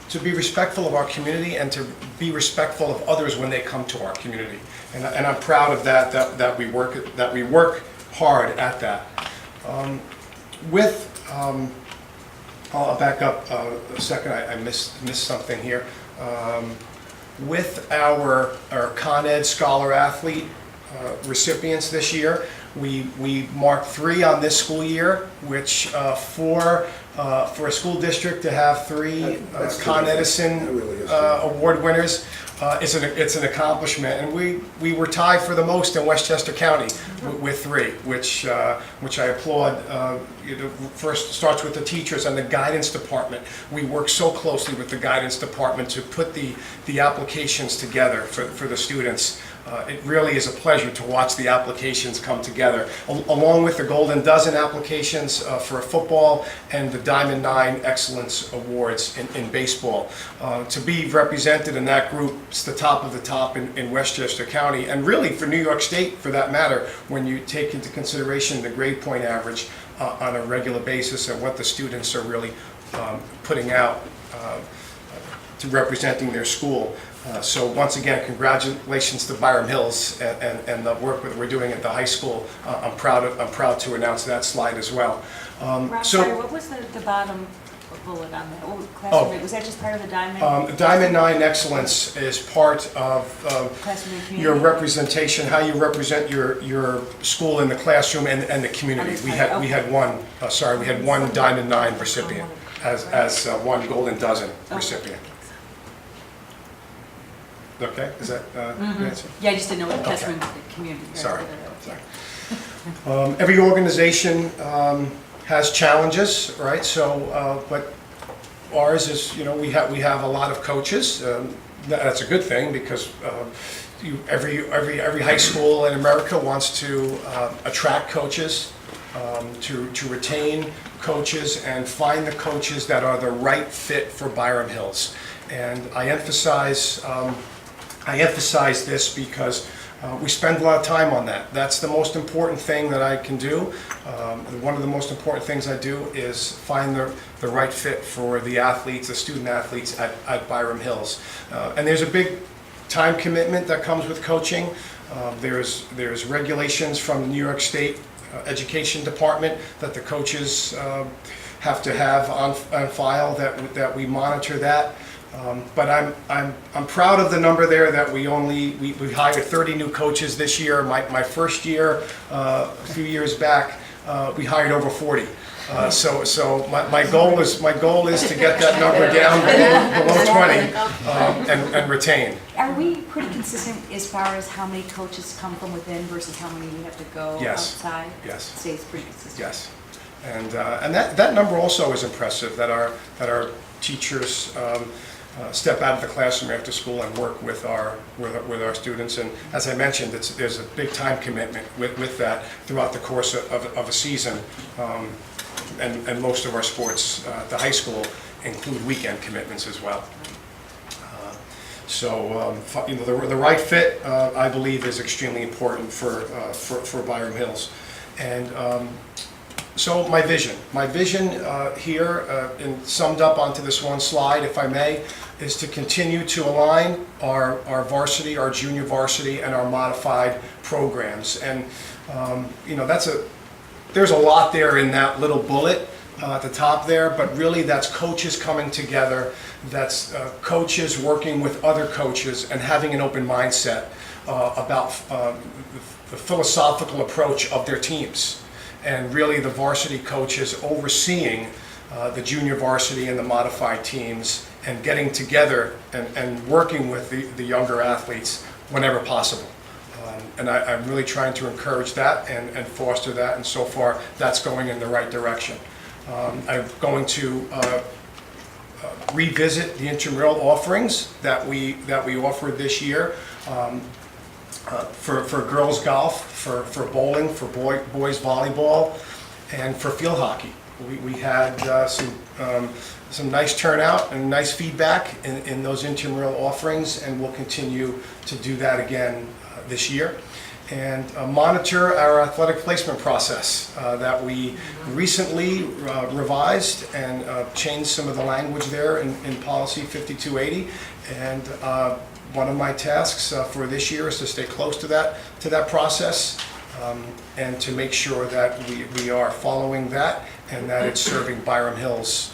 to be respectful of our community and to be respectful of others when they come to our community. And I'm proud of that we work hard at that. I'll back up a second, I missed something here. With our Con Ed Scholar Athlete recipients this year, we marked 3 on this school year, which for a school district to have 3 Con Edison award winners, it's an accomplishment. And we were tied for the most in Westchester County with 3, which I applaud. First starts with the teachers and the guidance department. We work so closely with the guidance department to put the applications together for the students. It really is a pleasure to watch the applications come together, along with the Golden Dozen applications for football and the Diamond 9 Excellence Awards in baseball. To be represented in that group, it's the top of the top in Westchester County, and really for New York State for that matter, when you take into consideration the grade point average on a regular basis and what the students are really putting out to representing their school. So once again, congratulations to Byram Hills and the work that we're doing at the high school. I'm proud to announce that slide as well.
Rob, sorry, what was the bottom bullet on that? Oh, classroom, was that just part of the Diamond?
Diamond 9 Excellence is part of your representation, how you represent your school in the classroom and the community. We had one Diamond 9 recipient as one Golden Dozen recipient. Okay, is that the answer?
Yeah, I just didn't know what the classroom community.
Sorry. Every organization has challenges, right? So, but ours is, we have a lot of coaches. That's a good thing because every high school in America wants to attract coaches, to retain coaches and find the coaches that are the right fit for Byram Hills. And I emphasize this because We spend a lot of time on that. That's the most important thing that I can do. One of the most important things I do is find the right fit for the athletes, the student athletes at Byram Hills. And there's a big time commitment that comes with coaching. There's regulations from the New York State Education Department that the coaches have to have on file, that we monitor that. But I'm proud of the number there, that we hired 30 new coaches this year. My first year, a few years back, we hired over 40. So my goal is to get that number down below 20 and retain.
Are we pretty consistent as far as how many coaches come from within versus how many we have to go outside?
Yes.
Stays pretty consistent.
Yes, and that number also is impressive, that our teachers step out of the classroom after school and work with our students. And as I mentioned, there's a big time commitment with that throughout the course of a season. And most of our sports at the high school include weekend commitments as well. So the right fit, I believe, is extremely important for Byram Hills. And so my vision here, and summed up onto this one slide, if I may, is to continue to align our varsity, our junior varsity, and our modified programs. And there's a lot there in that little bullet at the top there, but really that's coaches coming together, that's coaches working with other coaches and having an open mindset about the philosophical approach of their teams. And really the varsity coaches overseeing the junior varsity and the modified teams, and getting together and working with the younger athletes whenever possible. And I'm really trying to encourage that and foster that, and so far that's going in the right direction. I'm going to revisit the intramural offerings that we offered this year for girls golf, for bowling, for boys volleyball, and for field hockey. We had some nice turnout and nice feedback in those intramural offerings, and we'll continue to do that again this year. And monitor our athletic placement process that we recently revised and changed some of the language there in policy 5280. And one of my tasks for this year is to stay close to that process and to make sure that we are following that, and that it's serving Byram Hills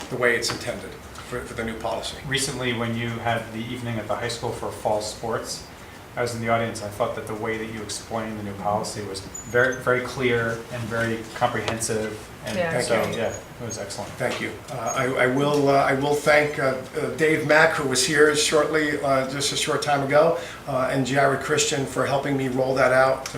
the way it's intended for the new policy.
Recently, when you had the evening at the high school for fall sports, I was in the audience. I thought that the way that you explained the new policy was very, very clear and very comprehensive. And so, yeah, it was excellent.
Thank you. I will thank Dave Mack, who was here shortly, just a short time ago, and Jared Christian for helping me roll that out.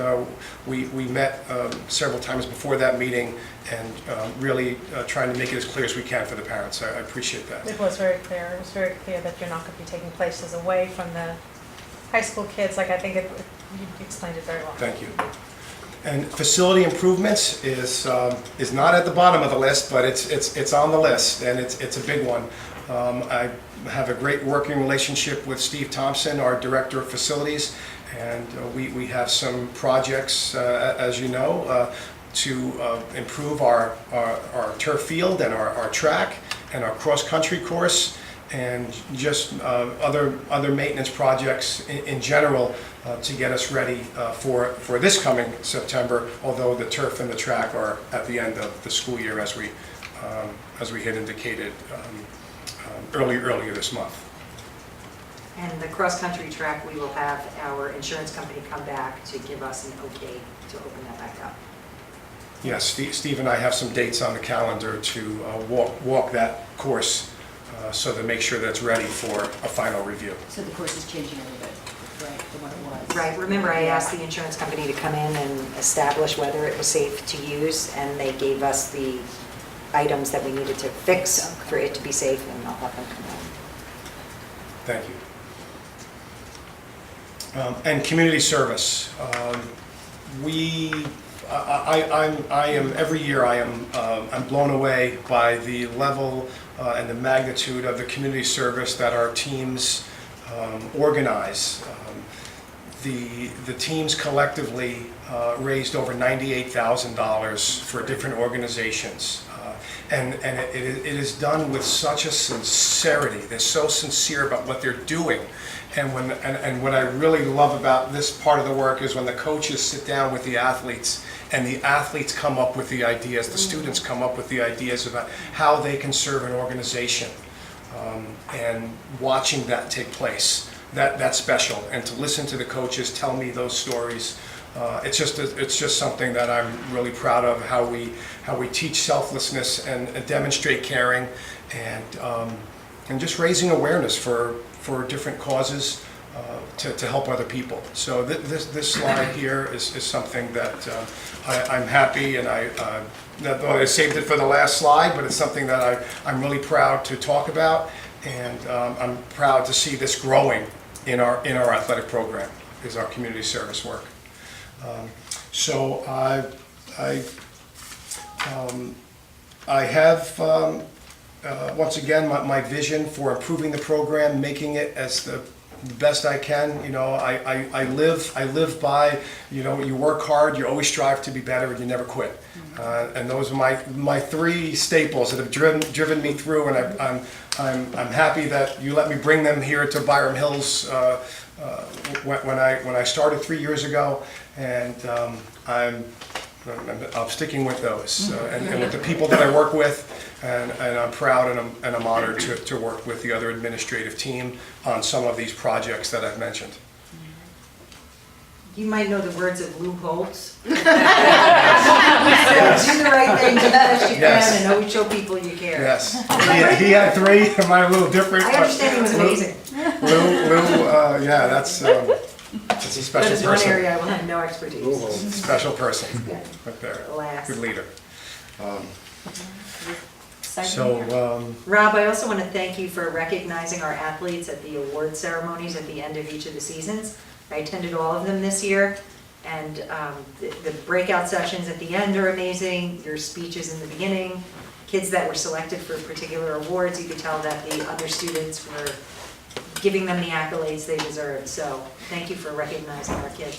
We met several times before that meeting, and really trying to make it as clear as we can for the parents. I appreciate that.
It was very clear. It was very clear that you're not going to be taking places away from the high school kids. Like, I think you explained it very well.
Thank you. And facility improvements is not at the bottom of the list, but it's on the list, and it's a big one. I have a great working relationship with Steve Thompson, our Director of Facilities, and we have some projects, as you know, to improve our turf field and our track and our cross-country course, and just other maintenance projects in general to get us ready for this coming September, although the turf and the track are at the end of the school year, as we had indicated earlier this month.
And the cross-country track, we will have our insurance company come back to give us an okay to open that back up.
Yes, Steve and I have some dates on the calendar to walk that course, so to make sure that it's ready for a final review.
So the course is changing a little bit, right, from what it was.
Right, remember I asked the insurance company to come in and establish whether it was safe to use, and they gave us the items that we needed to fix for it to be safe, and I'll have them come in.
Thank you. And community service. Every year I'm blown away by the level and the magnitude of the community service that our teams organize. the teams collectively raised over $98,000 for different organizations. And it is done with such a sincerity. They're so sincere about what they're doing. And what I really love about this part of the work is when the coaches sit down with the athletes, and the athletes come up with the ideas, the students come up with the ideas about how they can serve an organization. And watching that take place, that's special. And to listen to the coaches tell me those stories, it's just something that I'm really proud of, how we teach selflessness and demonstrate caring, and just raising awareness for different causes to help other people. So this slide here is something that I'm happy, and I saved it for the last slide, but it's something that I'm really proud to talk about, and I'm proud to see this growing in our athletic program, is our community service work. So I have once again my vision for improving the program, making it as the best I can. You know, I live by, you know, you work hard, you always strive to be better, and you never quit. And those are my three staples that have driven me through, and I'm happy that you let me bring them here to Byram Hills when I started 3 years ago, and I'm sticking with those, and with the people that I work with, and I'm proud and I'm honored to work with the other administrative team on some of these projects that I've mentioned.
You might know the words of Lou Holtz. Do the right thing, do the best you can, and always show people you care.
Yes, he had three. Mine a little different.
I understand he was amazing.
Lou, yeah, that's a special
That is
person.
one area I will have no expertise.
Special person,
Yeah.
right there.
Alas.
Good leader.
Exciting year.
Rob, I also want to thank you for recognizing our athletes at the award ceremonies at the end of each of the seasons. I attended all of them this year, and the breakout sessions at the end are amazing. Your speeches in the beginning, kids that were selected for particular awards, you could tell that the other students were giving them the accolades they deserved. So thank you for recognizing our kids.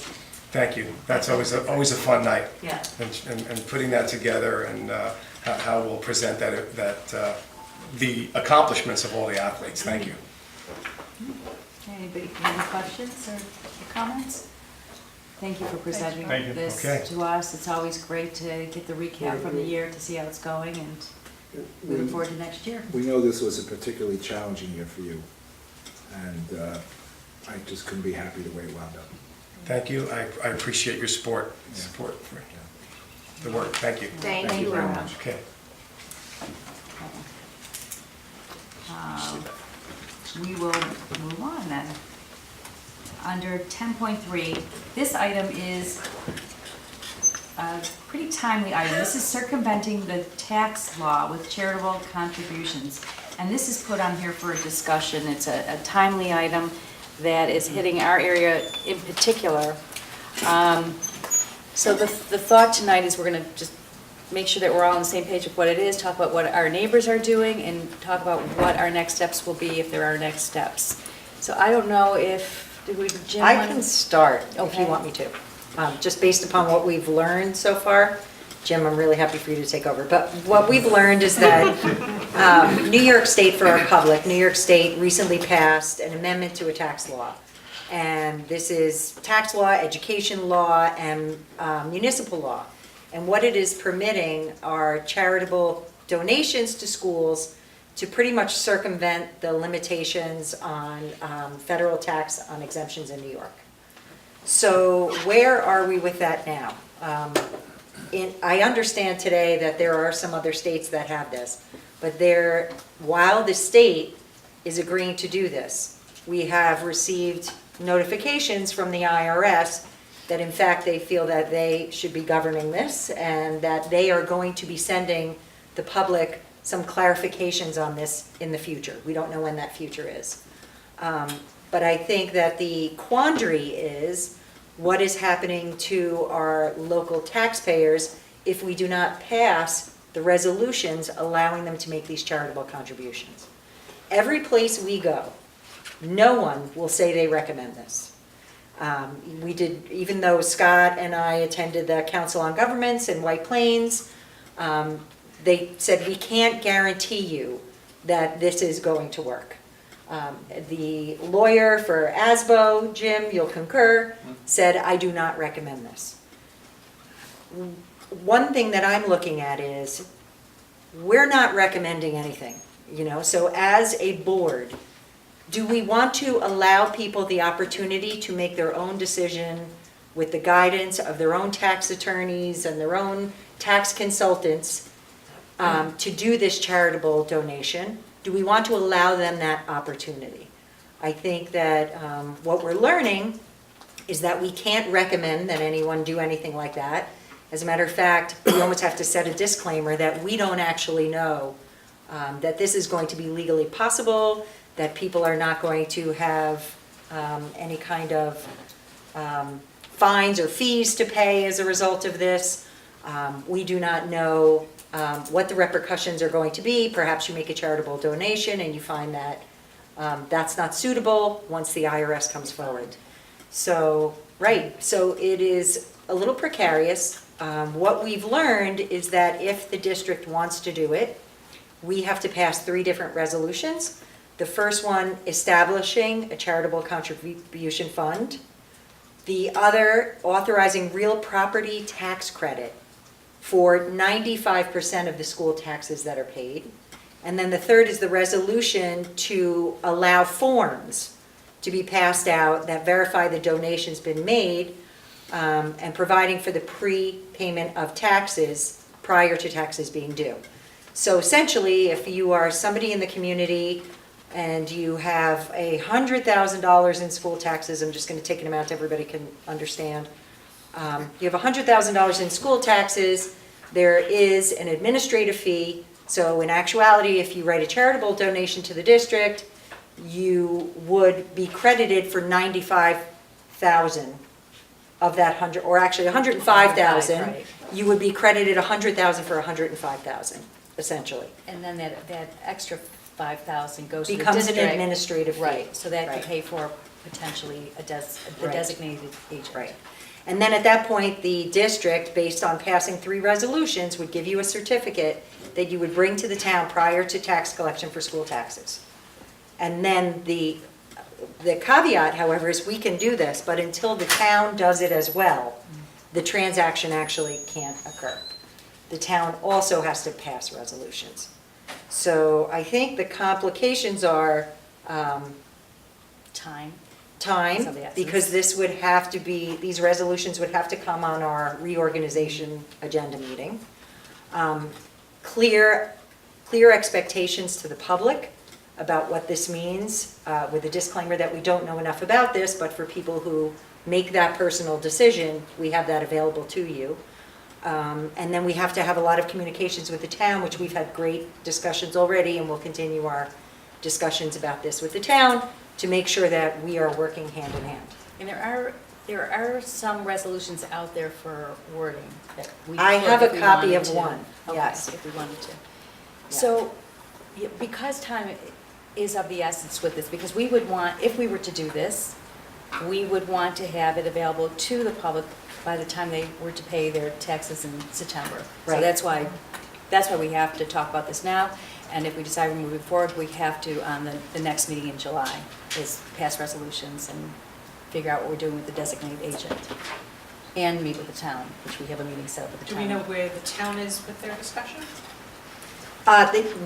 Thank you. That's always a fun night.
Yeah.
And putting that together, and how we'll present the accomplishments of all the athletes. Thank you.
Anybody, any questions or comments? Thank you for presenting
Thank you.
this
Okay.
to us. It's always great to get the recap from the year to see how it's going, and we look forward to next year.
We know this was a particularly challenging year for you, and I just couldn't be happy the way it wound up.
Thank you. I appreciate your support for the work. Thank you.
Thank
you very much.
Okay.
We will move on then. Under 10.3, this item is a pretty timely item. This is circumventing the tax law with charitable contributions. And this is put on here for a discussion. It's a timely item that is hitting our area in particular. So the thought tonight is we're going to just make sure that we're all on the same page of what it is, talk about what our neighbors are doing, and talk about what our next steps will be if there are next steps. So I don't know if, Jim?
I can start if
Okay.
you want me to. Just based upon what we've learned so far. Jim, I'm really happy for you to take over. But what we've learned is that New York State, for our public, New York State recently passed an amendment to a tax law. And this is tax law, education law, and municipal law. And what it is permitting are charitable donations to schools to pretty much circumvent the limitations on federal tax on exemptions in New York. So where are we with that now? I understand today that there are some other states that have this, but while the state is agreeing to do this, we have received notifications from the IRS that in fact they feel that they should be governing this, and that they are going to be sending the public some clarifications on this in the future. We don't know when that future is. But I think that the quandary is what is happening to our local taxpayers if we do not pass the resolutions allowing them to make these charitable contributions. Every place we go, no one will say they recommend this. We did, even though Scott and I attended the Council on Governments in White Plains, they said, we can't guarantee you that this is going to work. The lawyer for ASBO, Jim, you'll concur, said, I do not recommend this. One thing that I'm looking at is, we're not recommending anything, so as a board, do we want to allow people the opportunity to make their own decision with the guidance of their own tax attorneys and their own tax consultants to do this charitable donation? Do we want to allow them that opportunity? I think that what we're learning is that we can't recommend that anyone do anything like that. As a matter of fact, we almost have to set a disclaimer that we don't actually know that this is going to be legally possible, that people are not going to have any kind of fines or fees to pay as a result of this. We do not know what the repercussions are going to be. Perhaps you make a charitable donation and you find that that's not suitable once the IRS comes forward. So, right, so it is a little precarious. What we've learned is that if the district wants to do it, we have to pass 3 different resolutions. The first one, establishing a charitable contribution fund. The other, authorizing real property tax credit for 95% of the school taxes that are paid. And then the third is the resolution to allow forms to be passed out that verify the donation's been made, and providing for the prepayment of taxes prior to taxes being due. So essentially, if you are somebody in the community and you have $100,000 in school taxes, I'm just going to take an amount everybody can understand. You have $100,000 in school taxes, there is an administrative fee. So in actuality, if you write a charitable donation to the district, you would be credited for $95,000 of that 100, or actually $105,000.
Right.
You would be credited $100,000 for $105,000, essentially.
And then that extra 5,000 goes to the
Becomes
district.
an administrative fee.
Right, so that
Right.
could pay for potentially the
Right.
designated agent.
Right. And then at that point, the district, based on passing 3 resolutions, would give you a certificate that you would bring to the town prior to tax collection for school taxes. And then the caveat, however, is we can do this, but until the town does it as well, the transaction actually can't occur. The town also has to pass resolutions. So I think the complications are
Time.
time,
Of the essence.
because this would have to be, these resolutions would have to come on our reorganization agenda meeting. Clear expectations to the public about what this means, with a disclaimer that we don't know enough about this, but for people who make that personal decision, we have that available to you. And then we have to have a lot of communications with the town, which we've had great discussions already, and we'll continue our discussions about this with the town to make sure that we are working hand in hand.
And there are some resolutions out there for wording that we
I
could,
have
if
a
we
copy
wanted
of
to.
one,
Okay,
yes.
if we wanted to.
Yeah.
So, because time is of the essence with this, because we would want, if we were to do this, we would want to have it available to the public by the time they were to pay their taxes in September. So
Right.
that's why we have to talk about this now. And if we decide we're moving forward, we have to, on the next meeting in July, is pass resolutions and figure out what we're doing with the designated agent. And meet with the town, which we have a meeting set up with the
Do
town.
we know where the town is with their discussion?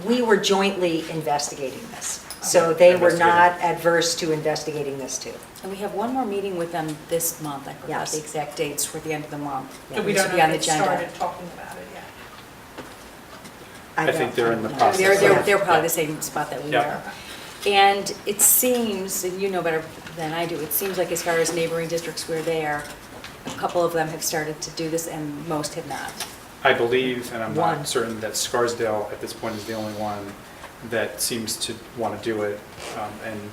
We were jointly investigating this, so they were not adverse to investigating this too.
And we have one more meeting with them this month. I forgot
Yes.
the exact dates for the end of the month.
But we
This
don't
will
know
be on
if
the
they
agenda.
started talking about it yet.
I think they're in the
don't-
process.
They're probably the same spot that we
Yeah.
are. And it seems, and you know better than I do, it seems like as far as neighboring districts where they are, a couple of them have started to do this and most have not.
I believe, and I'm
One.
not certain, that Scarsdale at this point is the only one that seems to want to do it, and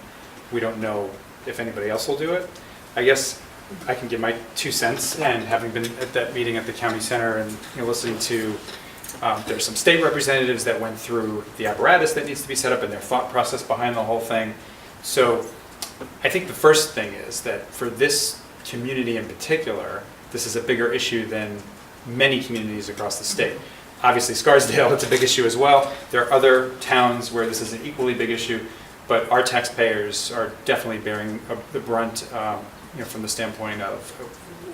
we don't know if anybody else will do it. I guess I can give my 2 cents, and having been at that meeting at the county center and listening to, there's some state representatives that went through the apparatus that needs to be set up and their thought process behind the whole thing. So I think the first thing is that for this community in particular, this is a bigger issue than many communities across the state. Obviously, Scarsdale, it's a big issue as well. There are other towns where this is an equally big issue, but our taxpayers are definitely bearing the brunt, from the standpoint of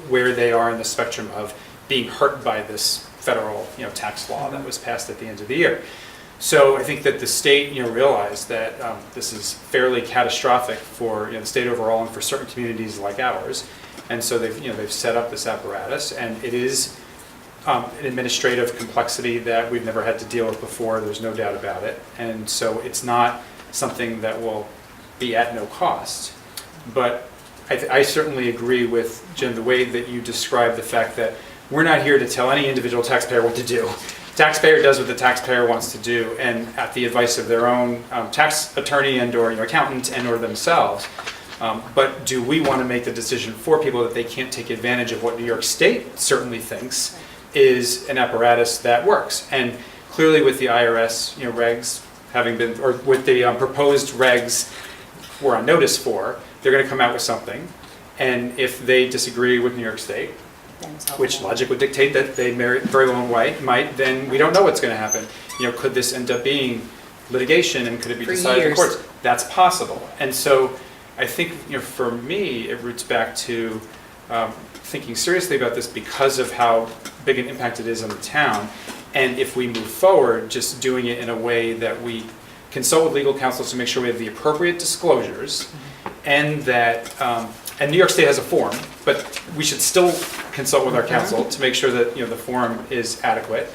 where they are in the spectrum of being hurt by this federal, tax law that was passed at the end of the year. So I think that the state, realized that this is fairly catastrophic for the state overall and for certain communities like ours, and so they've set up this apparatus, and it is an administrative complexity that we've never had to deal with before. There's no doubt about it, and so it's not something that will be at no cost. But I certainly agree with Jim the way that you describe the fact that we're not here to tell any individual taxpayer what to do. Taxpayer does what the taxpayer wants to do, and at the advice of their own tax attorney and or accountant and or themselves. But do we want to make the decision for people that they can't take advantage of what New York State certainly thinks is an apparatus that works? And clearly with the IRS regs having been, or with the proposed regs we're on notice for, they're going to come out with something. And if they disagree with New York State, which logic would dictate that they very well might, then we don't know what's going to happen. Could this end up being litigation, and could it be decided in the courts? That's possible. And so I think, for me, it roots back to thinking seriously about this because of how big an impact it is on the town. And if we move forward, just doing it in a way that we consult with legal counsel to make sure we have the appropriate disclosures, and that, and New York State has a form, but we should still consult with our counsel to make sure that the form is adequate.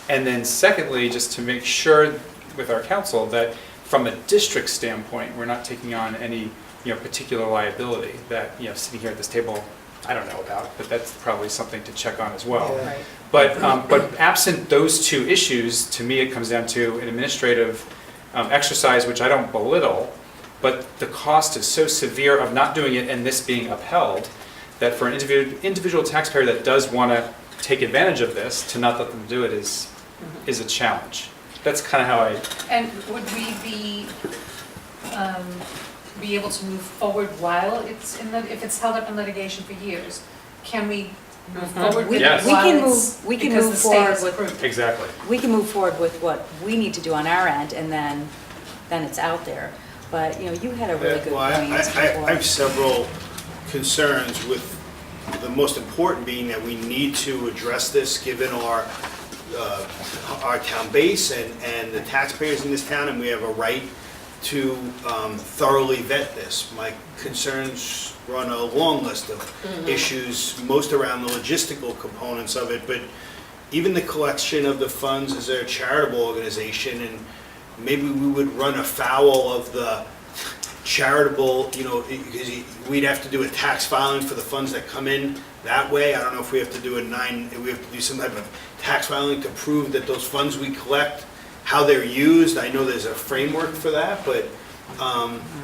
And then secondly, just to make sure with our counsel that from a district standpoint, we're not taking on any particular liability that sitting here at this table I don't know about, but that's probably something to check on as well.
Right.
But absent those two issues, to me it comes down to an administrative exercise, which I don't belittle, but the cost is so severe of not doing it and this being upheld that for an individual taxpayer that does want to take advantage of this, to not let them do it is a challenge. That's kind of how I...
And would we be able to move forward while it's if it's held up in litigation for years? Can we move forward with
Yes.
it while
We can
because
move
the state
forward
has
with,
approved it?
Exactly.
we can move forward with what we need to do on our end, and then it's out there. But, you had a really good
Well,
point
I
before.
have several concerns, with the most important being that we need to address this given our town base and the taxpayers in this town, and we have a right to thoroughly vet this. My concerns run a long list of issues, most around the logistical components of it, but even the collection of the funds as a charitable organization, and maybe we would run afoul of the charitable, because we'd have to do a tax filing for the funds that come in that way. I don't know if we have to do we have to do some type of tax filing to prove that those funds we collect, how they're used. I know there's a framework for that, but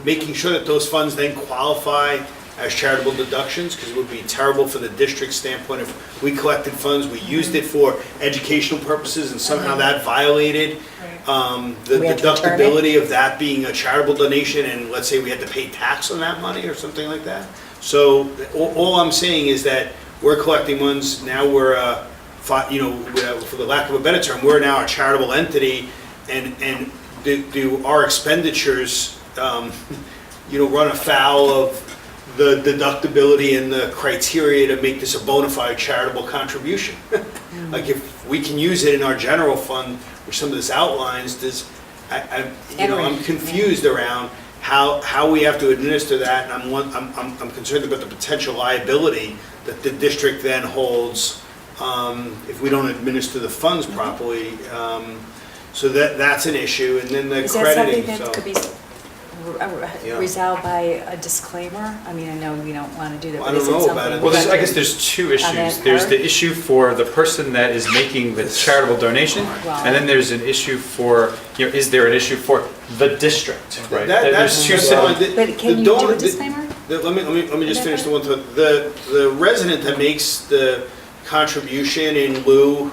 making sure that those funds then qualify as charitable deductions, because it would be terrible for the district standpoint if we collected funds, we used it for educational purposes, and somehow that violated the
We have to return it.
deductibility of that being a charitable donation, and let's say we had to pay tax on that money or something like that. So all I'm saying is that we're collecting funds, now we're for the lack of a better term, we're now a charitable entity, and do our expenditures run afoul of the deductibility and the criteria to make this a bona fide charitable contribution? Like, if we can use it in our general fund, which some of this outlines, I'm confused around how we have to administer that, and I'm concerned about the potential liability that the district then holds if we don't administer the funds properly. So that's an issue, and then the
Is that
crediting.
something that could be resolved by a disclaimer? I mean, I know we don't want to do that,
Well, I
but is
don't
it
know
something?
about it.
Well,
we
I
can-
guess there's two
On
issues.
that
There's
part?
the issue for the person that is making the charitable donation,
Wow.
and then there's an issue for, is there an issue for the district, right?
That's
There's two
fine.
separate.
But can you do a disclaimer?
Let me just finish the one thought. The resident that makes the contribution in lieu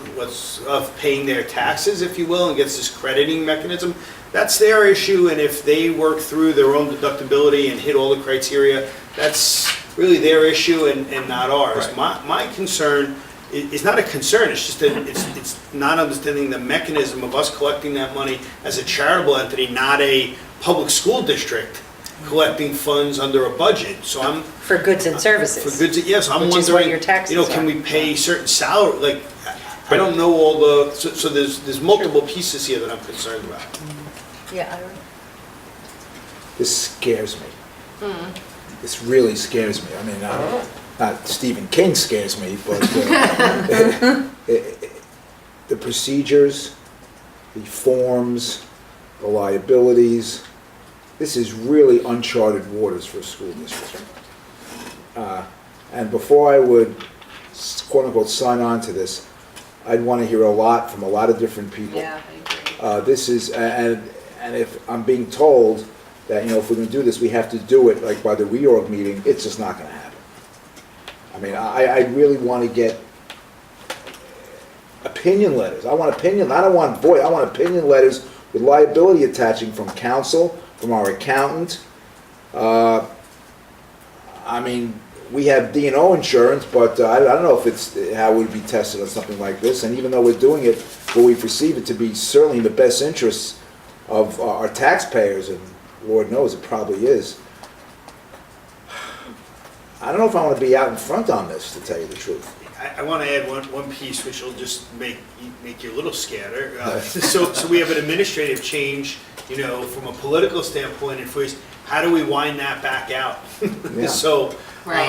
of paying their taxes, if you will, and gets this crediting mechanism, that's their issue, and if they work through their own deductibility and hit all the criteria, that's really their issue and not ours.
Right.
My concern is not a concern, it's just that it's not understanding the mechanism of us collecting that money as a charitable entity, not a public school district collecting funds under a budget. So I'm,
For goods and services.
for goods, yes, I'm
Which is what
wondering,
your taxes
can
are.
we pay certain salary, like, I don't know all the, so there's multiple pieces here that I'm concerned about.
Yeah,
This scares me. This really scares me. I mean, not Stephen King scares me, but the procedures, the forms, the liabilities, this is really uncharted waters for a school district. And before I would, quote unquote, sign on to this, I'd want to hear a lot from a lot of different people.
Yeah, I agree.
This is, and if I'm being told that, if we're going to do this, we have to do it like by the reorg meeting, it's just not going to happen. I mean, I really want to get opinion letters. I want opinion, I don't want voice, I want opinion letters with liability attaching from council, from our accountant. I mean, we have D&O insurance, but I don't know if it's how it would be tested on something like this. And even though we're doing it, well, we perceive it to be certainly in the best interests of our taxpayers, and Lord knows it probably is. I don't know if I want to be out in front on this, to tell you the truth.
I want to add one piece which will just make you a little scatter. So we have an administrative change, from a political standpoint, how do we wind that back out?
Yeah.
So,
Right.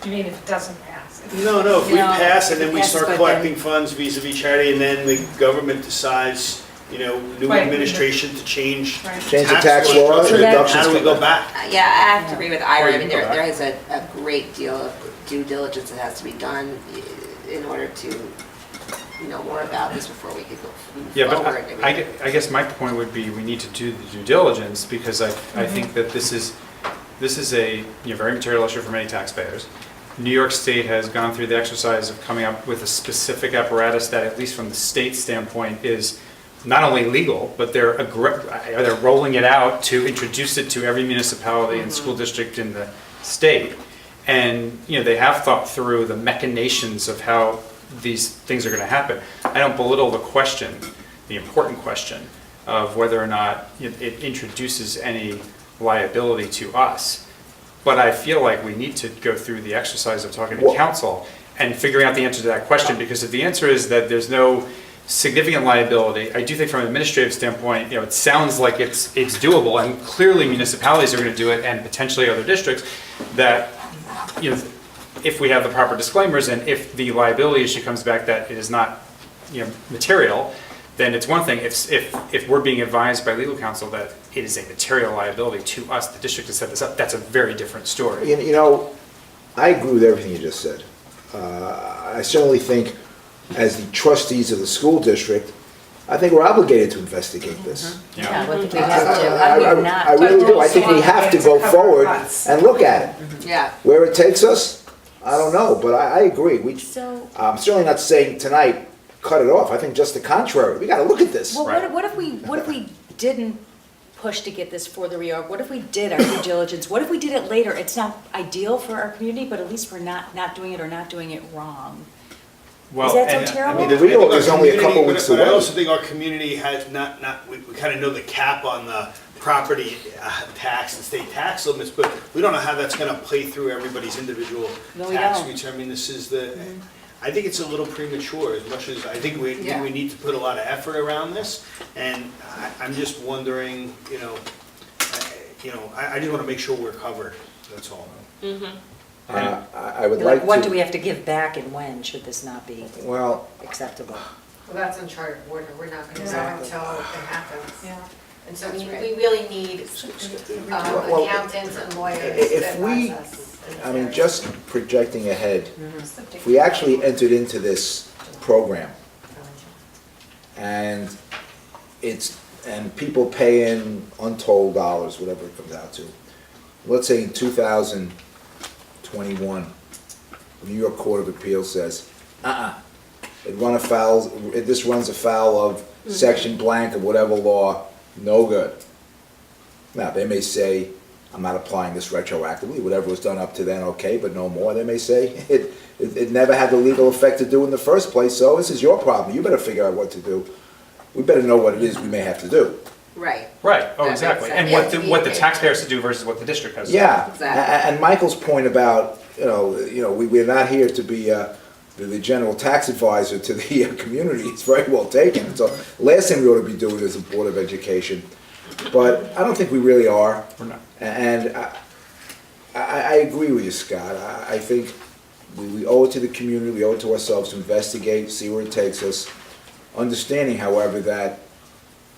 You mean if it doesn't pass?
no, if we
No,
pass and
if
then
it
we
passes,
start
but
collecting funds vis-a-vis charity, and then the government decides, new
Right.
administration to change
Right.
Change the tax law,
structure,
deductions
how do we
come
go
back.
back?
Yeah, I have to agree with Ira.
Or
I
you
mean,
can go
there
back.
is a great deal of due diligence that has to be done in order to know more about this before we could go
Yeah, but
forward.
I guess my point would be, we need to do the due diligence, because I think that this is a very material issue for many taxpayers. New York State has gone through the exercise of coming up with a specific apparatus that, at least from the state standpoint, is not only legal, but they're rolling it out to introduce it to every municipality and school district in the state. And they have thought through the machinations of how these things are going to happen. I don't belittle the question, the important question of whether or not it introduces any liability to us. But I feel like we need to go through the exercise of talking to council and figuring out the answer to that question, because if the answer is that there's no significant liability, I do think from an administrative standpoint, it sounds like it's doable, and clearly municipalities are going to do it, and potentially other districts, that if we have the proper disclaimers, and if the liability issue comes back that it is not material, then it's one thing. If we're being advised by legal counsel that it is a material liability to us, the district, to set this up, that's a very different story.
I agree with everything you just said. I certainly think, as the trustees of the school district, I think we're obligated to investigate this.
yeah, what do we have to, how do we not?
I really do. I think we have to go forward and look at it.
Yeah.
Where it takes us, I don't know, but I agree.
So,
I'm certainly not saying tonight, cut it off. I think just the contrary. We gotta look at this.
well,
Right.
what if we didn't push to get this for the reorg? What if we did our due diligence? What if we did it later? It's not ideal for our community, but at least we're not doing it, or not doing it wrong.
Well,
Is that so
and-
terrible?
The reorg is only a couple weeks
But I
away.
also think our community has we kind of know the cap on the property tax and state tax limits, but we don't know how that's going to play through everybody's individual
No, we
tax
don't.
return. I mean, this is I think it's a little premature, as much as I think we need to put a lot of effort around this, and I'm just wondering, I just want to make sure we're covered, that's all.
I would like to.
What do we have to give back, and when should this not be
Well,
acceptable?
Well, that's uncharted water, we're not gonna know
Exactly.
until it happens.
Yeah.
And so we really need
Well,
accountants and lawyers
if
that
we-
advise us in this
I mean,
area.
just projecting ahead, if we actually entered into this program and people pay in untold dollars, whatever it comes out to. Let's say in 2021, the New York Court of Appeals says, this runs afoul of section blank of whatever law, no good. Now, they may say, I'm not applying this retroactively, whatever was done up to then, okay, but no more. They may say, it never had the legal effect to do in the first place, so this is your problem, you better figure out what to do. We better know what it is we may have to do.
Right.
Right, oh,
That
exactly,
makes
and
sense.
what the taxpayer has to do versus what the district has to do.
Yeah,
Exactly.
and Michael's point about, we're not here to be the general tax advisor to the community, it's very well taken. So last thing we ought to be doing as a Board of Education, but I don't think we really are.
We're not.
And I agree with you, Scott. I think we owe it to the community, we owe it to ourselves to investigate, see where it takes us. Understanding, however, that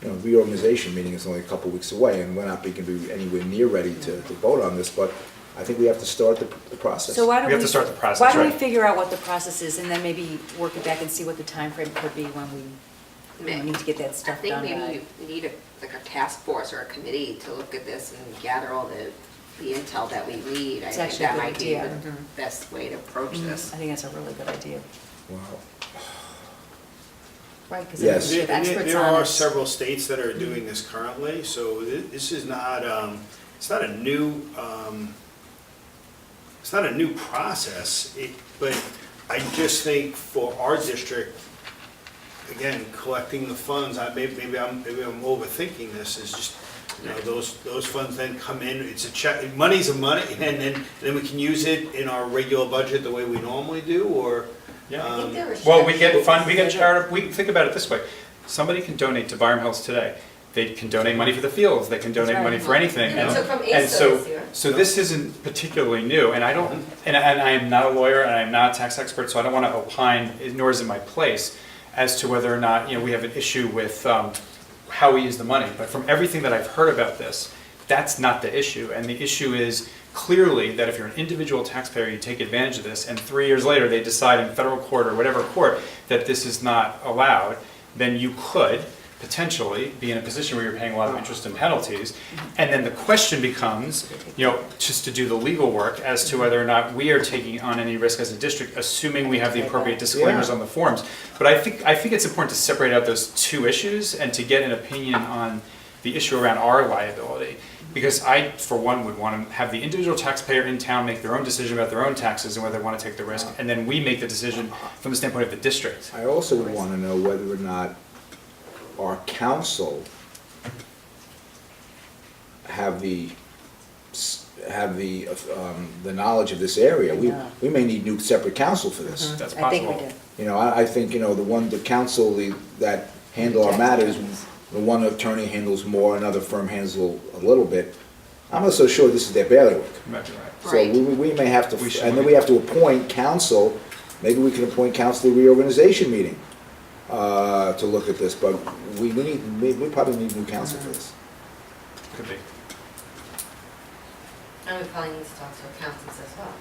reorganization meeting is only a couple weeks away, and we're not going to be anywhere near ready to vote on this, but I think we have to start the process.
So why don't
We have to start the process,
Why don't we
right.
figure out what the process is, and then maybe work it back and see what the time frame could be when we need to get that
I
stuff
think
done by.
maybe you need a task force or a committee to look at this and gather all the intel that we need. I
It's
think
actually a
that
good
might be
idea.
the best way to approach this.
I think that's a really good idea.
Wow.
Right, because
Yes.
we have experts
There
on
are
it.
several states that are doing this currently, so this is not, it's not a new, it's not a new process, but I just think for our district, again, collecting the funds, maybe I'm overthinking this, is just, those funds then come in, it's a check, money's a money, and then we can use it in our regular budget the way we normally do, or?
Yeah.
I think there was.
Well, we get charitable, we think about it this way. Somebody can donate to Byram Hills today. They can donate money for the fields, they can donate
That's right.
money for anything.
Yeah, we took from
And
ASO
so,
this year.
so this isn't particularly new, and I don't, and I am not a lawyer, and I'm not a tax expert, so I don't want to opine, nor is it my place, as to whether or not, we have an issue with how we use the money. But from everything that I've heard about this, that's not the issue. And the issue is clearly that if you're an individual taxpayer, you take advantage of this, and 3 years later, they decide in federal court or whatever court that this is not allowed, then you could potentially be in a position where you're paying a lot of interest and penalties. And then the question becomes, just to do the legal work as to whether or not we are taking on any risk as a district, assuming we have the appropriate disclaimers on the forms. But I think it's important to separate out those two issues and to get an opinion on the issue around our liability. Because I, for one, would want to have the individual taxpayer in town make their own decision about their own taxes and whether they want to take the risk, and then we make the decision from the standpoint of the district.
I also would want to know whether or not our council have the knowledge of this area. We may need new separate counsel for this.
That's
I think we
possible.
do.
I think, the council that handle our matters, the one attorney handles more, another firm handles a little bit. I'm not so sure this is their bailiwick.
You might be right.
So
Right.
we may have to,
We should.
and then we have to appoint counsel, maybe we can appoint counsel to the reorganization meeting to look at this, but we probably need new counsel for this.
Could be.
And we probably need to talk to accountants as well.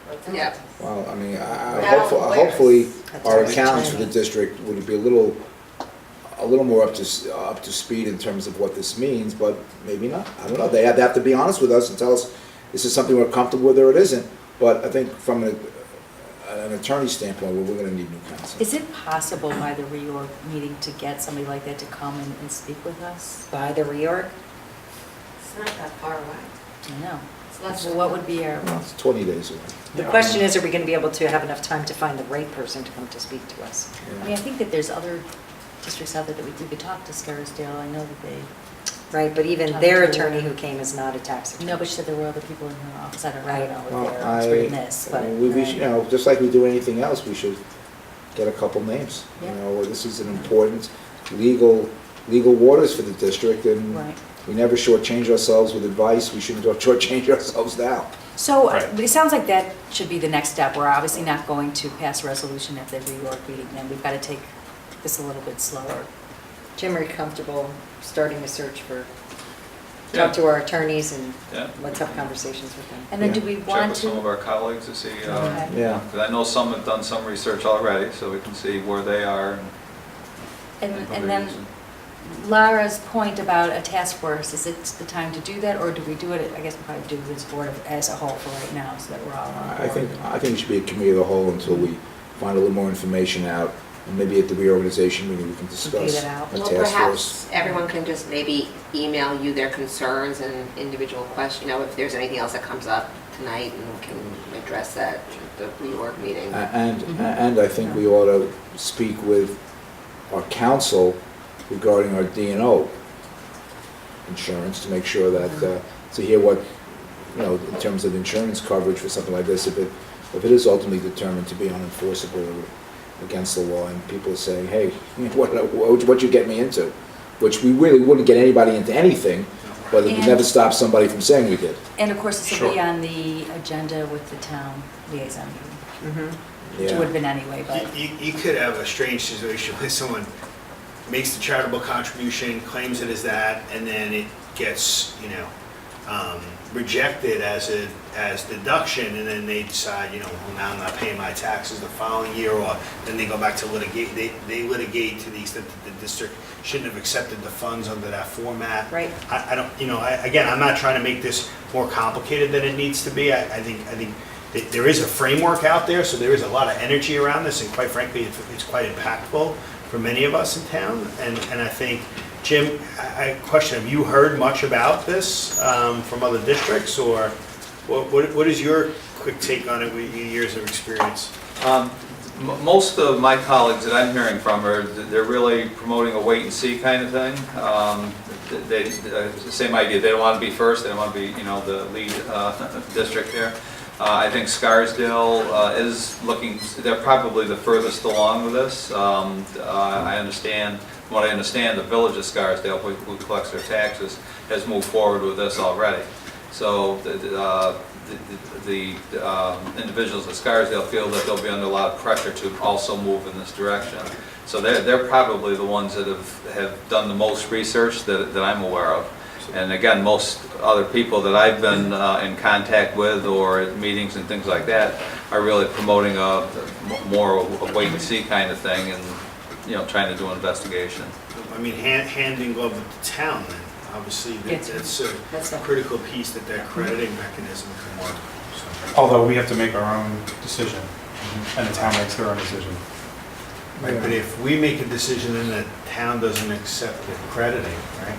or
Yeah.
accountants.
Well, I mean,
Not all
hopefully,
That's
our
our
accountants for the
training.
district would be a little more up to speed in terms of what this means, but maybe not. I don't know. They have to be honest with us and tell us this is something we're comfortable with or it isn't. But I think from an attorney standpoint, we're going to need new counsel.
Is it possible by the reorg meeting to get somebody like that to come and speak with us?
By the reorg?
It's not that far away.
I know.
It's less
So
than
what
that.
would be our,
Well, it's 20 days away.
The question is, are we going to be able to have enough time to find the right person to come to speak to us?
I mean, I think that there's other districts out there that we could talk to, Scarsdale, I know that they,
Right, but even their attorney who came is not a tax attorney.
no, but she said there were other people in her office, I don't know
Well,
what their expertise, but.
just like we do anything else, we should get a couple names.
Yeah.
This is an important legal waters for the district, and
Right.
we never shortchange ourselves with advice. We shouldn't shortchange ourselves now.
So
Right.
it sounds like that should be the next step. We're obviously not going to pass a resolution at the reorg meeting, then we've got to take this a little bit slower.
Jim, are you comfortable starting a search for,
Yeah.
talk to our attorneys and
Yeah.
let's have conversations with them?
And then do
Yeah.
we
Check
want
with some of
to?
our colleagues to see,
Okay.
Yeah.
because I know some have done some research already, so we can see where they are and who
And
they're
then
using.
Lara's point about a task force, is it the time to do that, or do we do it, I guess we probably do this board as a whole for right now, so that we're all on board?
I think it should be a committee of the whole until we find a little more information out. And maybe at the reorganization meeting, we can discuss
that out.
a
Well,
task force.
perhaps everyone can just maybe email you their concerns and individual questions, if there's anything else that comes up tonight, and we can address that at the reorg meeting.
And I think we ought to speak with our council regarding our D&O insurance to make sure that, to hear what, in terms of insurance coverage for something like this, if it is ultimately determined to be unenforceable or against the law, and people are saying, hey, what you get me into? Which we really wouldn't get anybody into anything, but it would never stop somebody from saying we did.
And of course, this will be
Sure.
on the agenda with the town liaison meeting, which
Yeah.
would have been anyway, but.
You could have a strange situation where someone makes the charitable contribution, claims it as that, and then it gets, rejected as deduction, and then they decide, well, now I'm not paying my taxes the following year, or then they go back to litigate. They litigate to the extent that the district shouldn't have accepted the funds under that format.
Right.
I don't, again, I'm not trying to make this more complicated than it needs to be. I think that there is a framework out there, so there is a lot of energy around this, and quite frankly, it's quite impactful for many of us in town. And I think, Jim, I question, have you heard much about this from other districts, or what is your quick take on it with your years of experience?
Most of my colleagues that I'm hearing from they're really promoting a wait and see kind of thing. The same idea. They don't want to be first. They don't want to be, the lead district here. I think Scarsdale is looking. They're probably the furthest along with this. I understand. From what I understand, the village of Scarsdale, who collects their taxes, has moved forward with this already. So the individuals at Scarsdale feel that they'll be under a lot of pressure to also move in this direction. So they're probably the ones that have done the most research that I'm aware of. And again, most other people that I've been in contact with or at meetings and things like that are really promoting a more a wait and see kind of thing, and trying to do an investigation.
I mean, hand in glove with the town, then. Obviously, that's a critical piece that crediting mechanism can work. So.
Although we have to make our own decision, and the town makes their own decision.
Right, but if we make a decision and the town doesn't accept the crediting, right?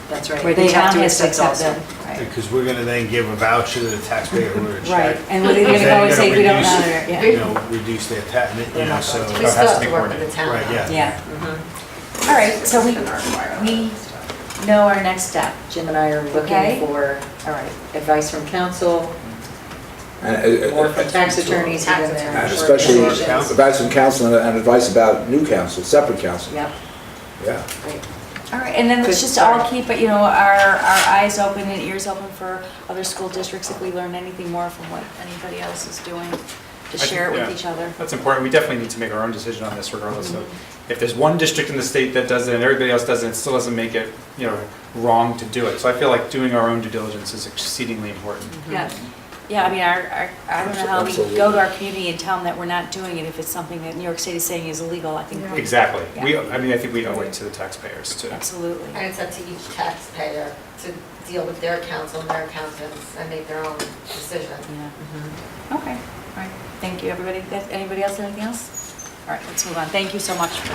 That's right.
Where the
They have
town
to
has to
accept
accept
also.
them, right.
Because we're gonna then give a voucher to the taxpayer who are
Right,
check.
and they're gonna go and say, we don't honor it, yeah.
Reduce their tax, so.
We still have to work with the town.
Right, yeah.
Yeah. All right, so we know our next step.
Jim and I are
Okay.
looking for advice from council,
And,
or from tax attorneys who are
and
there.
especially
organizations.
advice from council and advice about new council, separate council.
Yep,
Yeah.
great.
All right, and then let's
Good
just all
start.
keep, our eyes open and ears open for other school districts if we learn anything more from what anybody else is doing, to
I
share it
think,
with each other.
That's important. We definitely need to make our own decision on this regardless of, if there's one district in the state that does it and everybody else doesn't, it still doesn't make it, wrong to do it. So I feel like doing our own due diligence is exceedingly important.
Yeah, yeah, I mean, I don't know how we
Absolutely.
go to our community and tell them that we're not doing it if it's something that New York State is saying is illegal, I think.
Exactly.
Yeah.
I think we owe it to the taxpayers too.
Absolutely.
And it's up to each taxpayer to deal with their council and their accountants and make their own decision.
Yeah. Okay, all right, thank you, everybody. Anybody else have anything else? All right, let's move on. Thank you so much for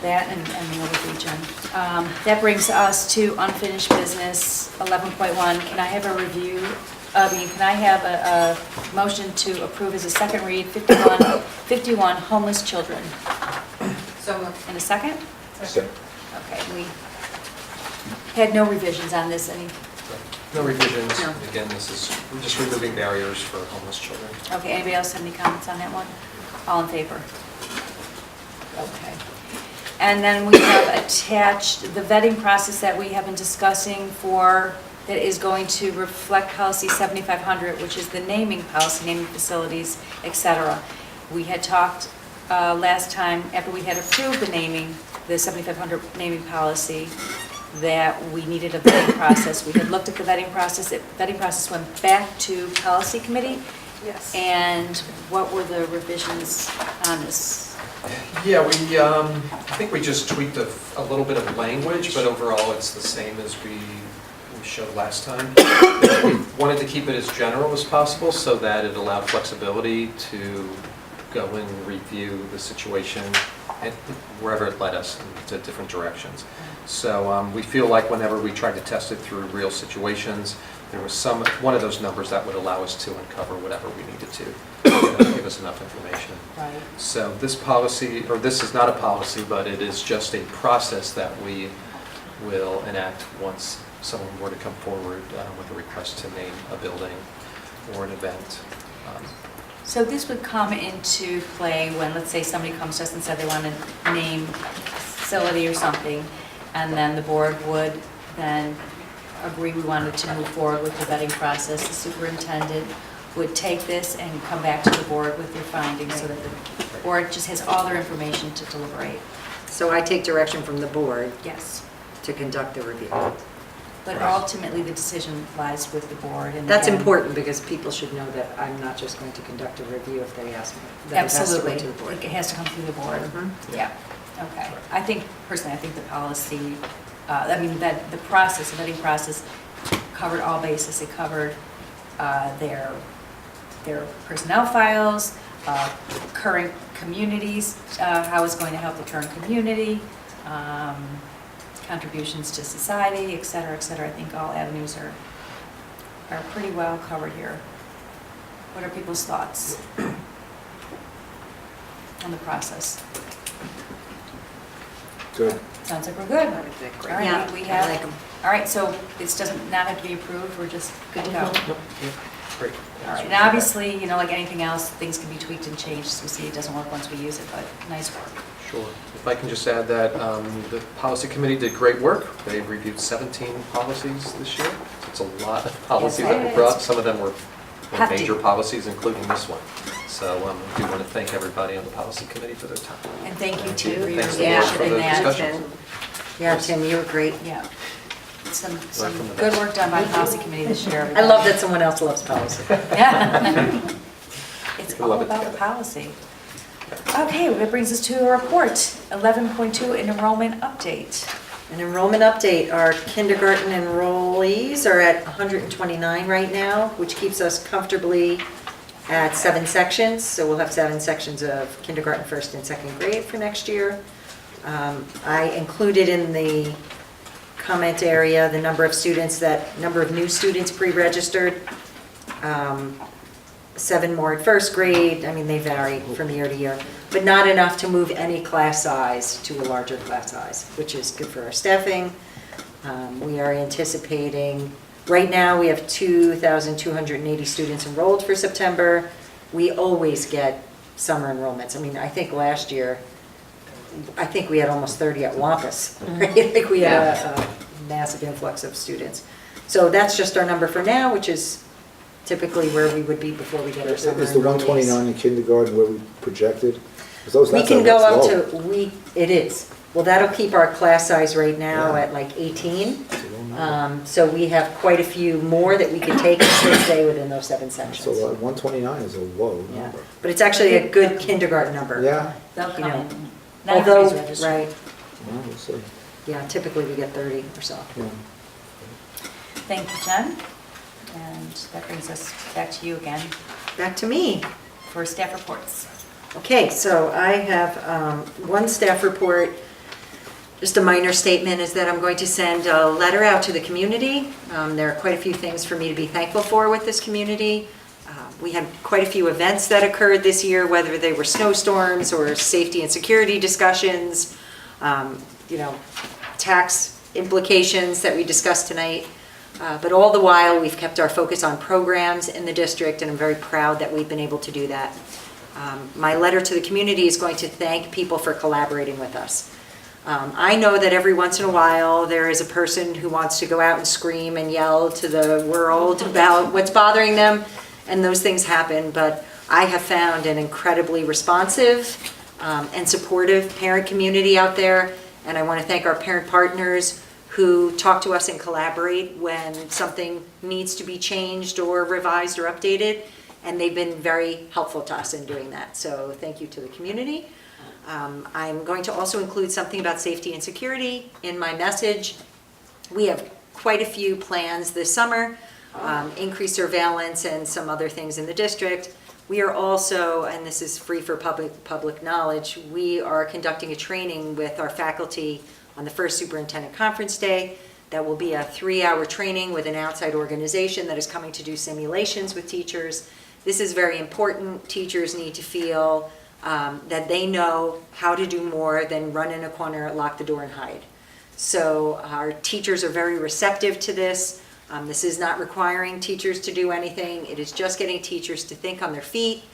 that and the overview, Jen. That brings us to unfinished business, 11.1. Can I have a review, can I have a motion to approve as a second read, 51 homeless children?
So moved.
In a second?
So,
Okay, we had no revisions on this, any?
No revisions.
No.
Again, this is, we're just removing barriers for homeless children.
Okay, anybody else have any comments on that one? All in favor? Okay. And then we have attached the vetting process that we have been discussing that is going to reflect policy 7500, which is the naming policy, naming facilities, et cetera. We had talked last time, after we had approved the naming, the 7500 naming policy, that we needed a vetting process. We had looked at the vetting process. The vetting process went back to policy committee.
Yes.
And what were the revisions on this?
Yeah, I think we just tweaked a little bit of language, but overall it's the same as we showed last time. We wanted to keep it as general as possible so that it allowed flexibility to go in and review the situation and wherever it led us into different directions. So we feel like whenever we tried to test it through real situations, there was one of those numbers that would allow us to uncover whatever we needed to give us enough information.
Right.
So this policy, or this is not a policy, but it is just a process that we will enact once someone were to come forward with a request to name a building or an event.
So this would come into play when, let's say, somebody comes to us and said they want to name a facility or something, and then the board would then agree we wanted to move forward with the vetting process. The superintendent would take this and come back to the board with their findings so that the board just has all their information to deliberate.
So I take direction from the board
Yes.
to conduct the review.
But ultimately, the decision lies with the board. And
That's
again,
important because people should know that I'm not just going to conduct a review if they ask me. That it has to go
Absolutely.
to the board.
It has to come through the board.
Mhm.
Yeah, okay. I think, personally, I think the policy, that the process, the vetting process covered all bases. It covered their personnel files, current communities, how it's going to help the current community, contributions to society, et cetera, et cetera. I think all avenues are pretty well covered here. What are people's thoughts on the process?
Good.
Sounds like we're good.
I would think,
All right,
yeah,
we
I
have,
like 'em.
all right, so this doesn't not have to be approved, we're just good to go.
Yep, great.
All right, and obviously, like anything else, things can be tweaked and changed as we see it doesn't work once we use it, but nice work.
Sure. If I can just add that the policy committee did great work. They reviewed 17 policies this year. It's a lot of policies that were brought. Some of them were
Hefty.
major policies, including this one. So I do want to thank everybody on the policy committee for their time.
And thank you, Tim, for your
Thanks
leadership
for
in
the
that.
discussion.
Yeah, Tim, you were great.
Yeah. Some
from the
good
best.
work done by the policy committee this year.
I love that someone else loves policy.
Yeah. It's
We
all
love it
about the
together.
policy. Okay, well, that brings us to a report, 11.2, an enrollment update.
An enrollment update, our kindergarten enrollees are at 129 right now, which keeps us comfortably at 7 sections. So we'll have 7 sections of kindergarten, first and second grade for next year. I included in the comment area the number of new students pre-registered. 7 more at first grade. I mean, they vary from year to year, but not enough to move any class size to a larger class size, which is good for our staffing. We are anticipating, right now we have 2,280 students enrolled for September. We always get summer enrollments. I mean, I think last year, we had almost 30 at Wampus, right? Like we had a massive influx of students. So that's just our number for now, which is typically where we would be before we get our summer
Is the
enrollees.
129 in kindergarten where we projected? 'Cause those-
We
that's
can go up
low.
to, it is. Well, that'll keep our class size right now
Yeah.
at like 18.
It's a low number.
So we have quite a few more that we can take and still stay within those 7 sections.
So 129 is a low
Yeah.
number.
But it's actually a good kindergarten number.
Yeah,
They'll
You
come
know,
in. Not
Although,
everybody's registered.
right,
well, we'll see.
yeah, typically we get 30 or so.
Yeah.
Thank you, Jen. And that brings us back to you again
Back to me.
for staff reports.
Okay, so I have one staff report. Just a minor statement is that I'm going to send a letter out to the community. There are quite a few things for me to be thankful for with this community. We had quite a few events that occurred this year, whether they were snowstorms or safety and security discussions, tax implications that we discussed tonight. But all the while, we've kept our focus on programs in the district, and I'm very proud that we've been able to do that. My letter to the community is going to thank people for collaborating with us. I know that every once in a while, there is a person who wants to go out and scream and yell to the world about what's bothering them, and those things happen, but I have found an incredibly responsive and supportive parent community out there, and I want to thank our parent partners who talk to us and collaborate when something needs to be changed or revised or updated, and they've been very helpful to us in doing that. So thank you to the community. I'm going to also include something about safety and security in my message. We have quite a few plans this summer, increased surveillance and some other things in the district. We are also, and this is free for public knowledge, we are conducting a training with our faculty on the first superintendent conference day. That will be a 3-hour training with an outside organization that is coming to do simulations with teachers. This is very important. Teachers need to feel that they know how to do more than run in a corner, lock the door, and hide. So our teachers are very receptive to this. This is not requiring teachers to do anything. It is just getting teachers to think on their feet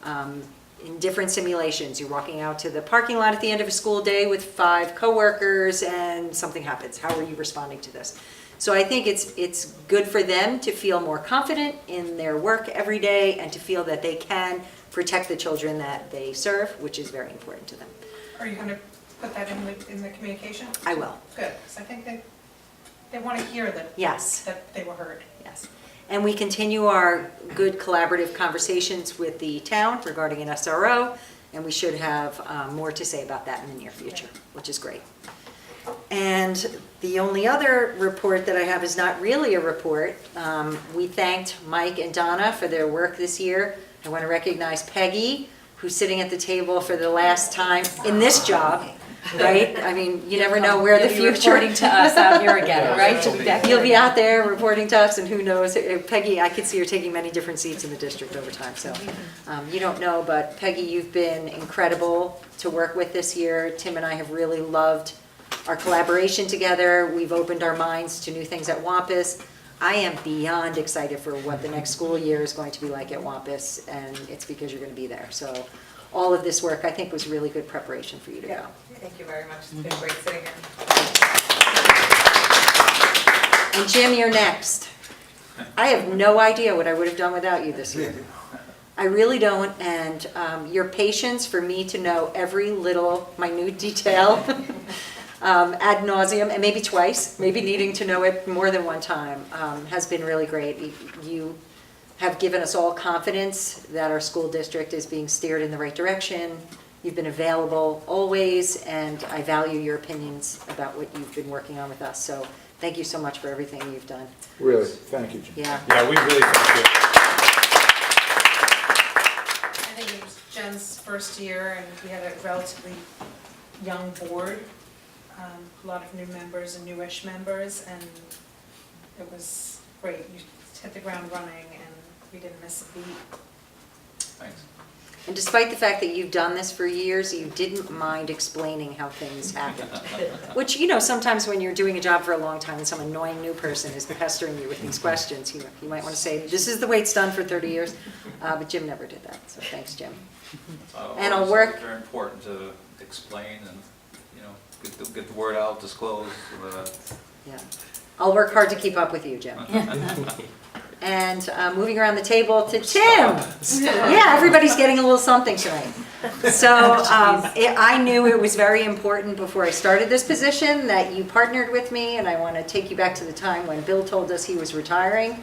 in different simulations. You're walking out to the parking lot at the end of a school day with 5 coworkers and something happens. How are you responding to this? So I think it's good for them to feel more confident in their work every day and to feel that they can protect the children that they serve, which is very important to them.
Are you going to put that in the communication?
I will.
Good, because I think they want to hear that,
Yes.
that they were heard.
Yes. And we continue our good collaborative conversations with the town regarding an SRO, and we should have more to say about that in the near future, which is great. And the only other report that I have is not really a report. We thanked Mike and Donna for their work this year. I want to recognize Peggy, who's sitting at the table for the last time in this job, right? I mean, you never know where the future.
Reporting to us out here again, right? To be back
You'll
here
be
again.
out there reporting to us, and who knows? Peggy, I could see her taking many different seats in the district over time. So you don't know, but Peggy, you've been incredible to work with this year. Tim and I have really loved our collaboration together. We've opened our minds to new things at Wampus. I am beyond excited for what the next school year is going to be like at Wampus, and it's because you're going to be there. So all of this work, I think, was really good preparation for you to go.
Thank you very much. It's been great sitting here.
And Jim, you're next. I have no idea what I would have done without you this year. I really don't, and your patience for me to know every little minute detail ad nauseum, and maybe twice, maybe needing to know it more than one time, has been really great. You have given us all confidence that our school district is being steered in the right direction. You've been available always, and I value your opinions about what you've been working on with us. So thank you so much for everything you've done.
Really, thank you, Jim.
Yeah.
Yeah, we really thank you.
I think it was Jen's first year, and we had a relatively young board, a lot of new members and newish members, and it was great. You hit the ground running, and we didn't miss a beat.
Thanks.
And despite the fact that you've done this for years, you didn't mind explaining how things happened. Which, you know, sometimes when you're doing a job for a long time and some annoying new person is pestering you with these questions, you might want to say, this is the way it's done for 30 years. But Jim never did that, so thanks, Jim. And I'll work.
It's very important to explain and, you know, get the word out, disclose.
Yeah. I'll work hard to keep up with you, Jim. And moving around the table to Tim. Yeah, everybody's getting a little something tonight. So I knew it was very important before I started this position that you partnered with me, and I want to take you back to the time when Bill told us he was retiring,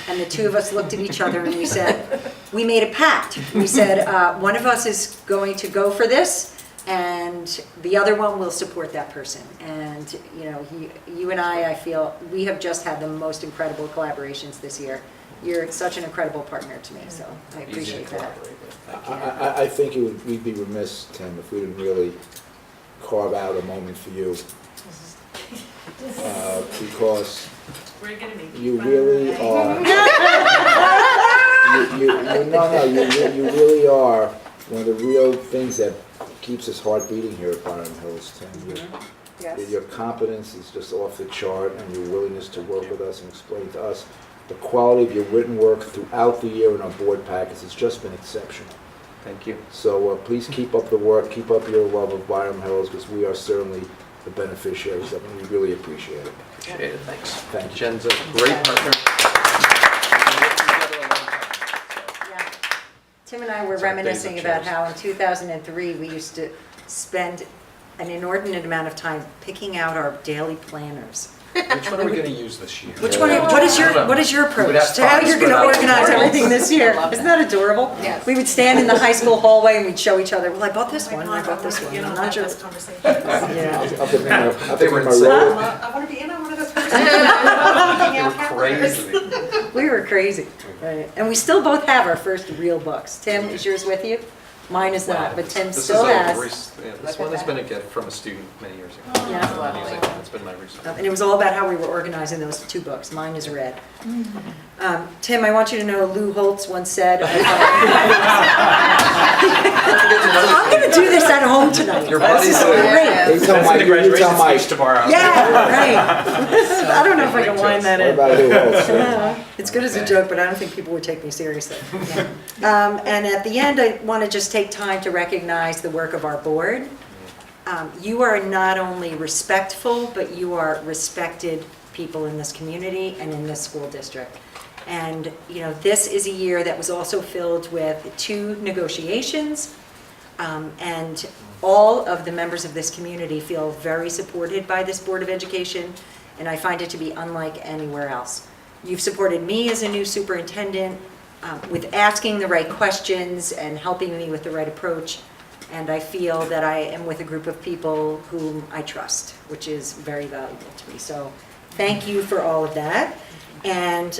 and the two of us looked at each other and we said, we made a pact. We said, one of us is going to go for this, and the other one will support that person. And you know, you and I feel we have just had the most incredible collaborations this year. You're such an incredible partner to me, so I appreciate that.
I think we'd be remiss, Tim, if we didn't really carve out a moment for you. Because you really are. You really are one of the real things that keeps his heart beating here at Byram Hills, Tim.
Yes.
Your competence is just off the chart, and your willingness to work with us and explain to us the quality of your written work throughout the year in our board packets has just been exceptional.
Thank you.
So please keep up the work, keep up your love of Byram Hills, because we are certainly the beneficiaries of it, and we really appreciate it.
Appreciate it, thanks.
Thank you.
Jen's a great partner.
Yeah. Tim and I were
Sorry,
reminiscing
David
about
chose.
how in 2003 we used to spend an inordinate amount of time picking out our daily planners.
Which one are we going to use this year?
Which one? What is your
Would
approach
have
to how
thoughts,
you're going
but
to
I-
organize everything this year? Isn't that adorable?
Yes.
We would stand in the high school hallway and we'd show each other. Well, I bought this one. I bought this one. I'm not sure.
I'll put my
They were
roller.
I want to be in on one of those.
They were crazy.
We were crazy. Right. And we still both have our first real books. Tim, is yours with you? Mine is not, but Tim still has.
This one has been a gift from a student many years ago.
Yeah.
Music. It's been my recent.
And it was all about how we were organizing those 2 books. Mine is red. Tim, I want you to know Lou Holtz once said, I'm going to do this at home tonight.
Your
This is
buddy's
great.
You tell
That's in
Mike,
the
you
graduation
tell Mike.
speech tomorrow.
Yeah, right. I don't know if I can wind that
What
in.
about who else? Yeah.
It's good as a joke, but I don't think people would take me seriously. And at the end, I want to just take time to recognize the work of our board. You are not only respectful, but you are respected people in this community and in this school district. And, you know, this is a year that was also filled with 2 negotiations, and all of the members of this community feel very supported by this Board of Education, and I find it to be unlike anywhere else. You've supported me as a new superintendent with asking the right questions and helping me with the right approach, and I feel that I am with a group of people whom I trust, which is very valuable to me. So thank you for all of that. And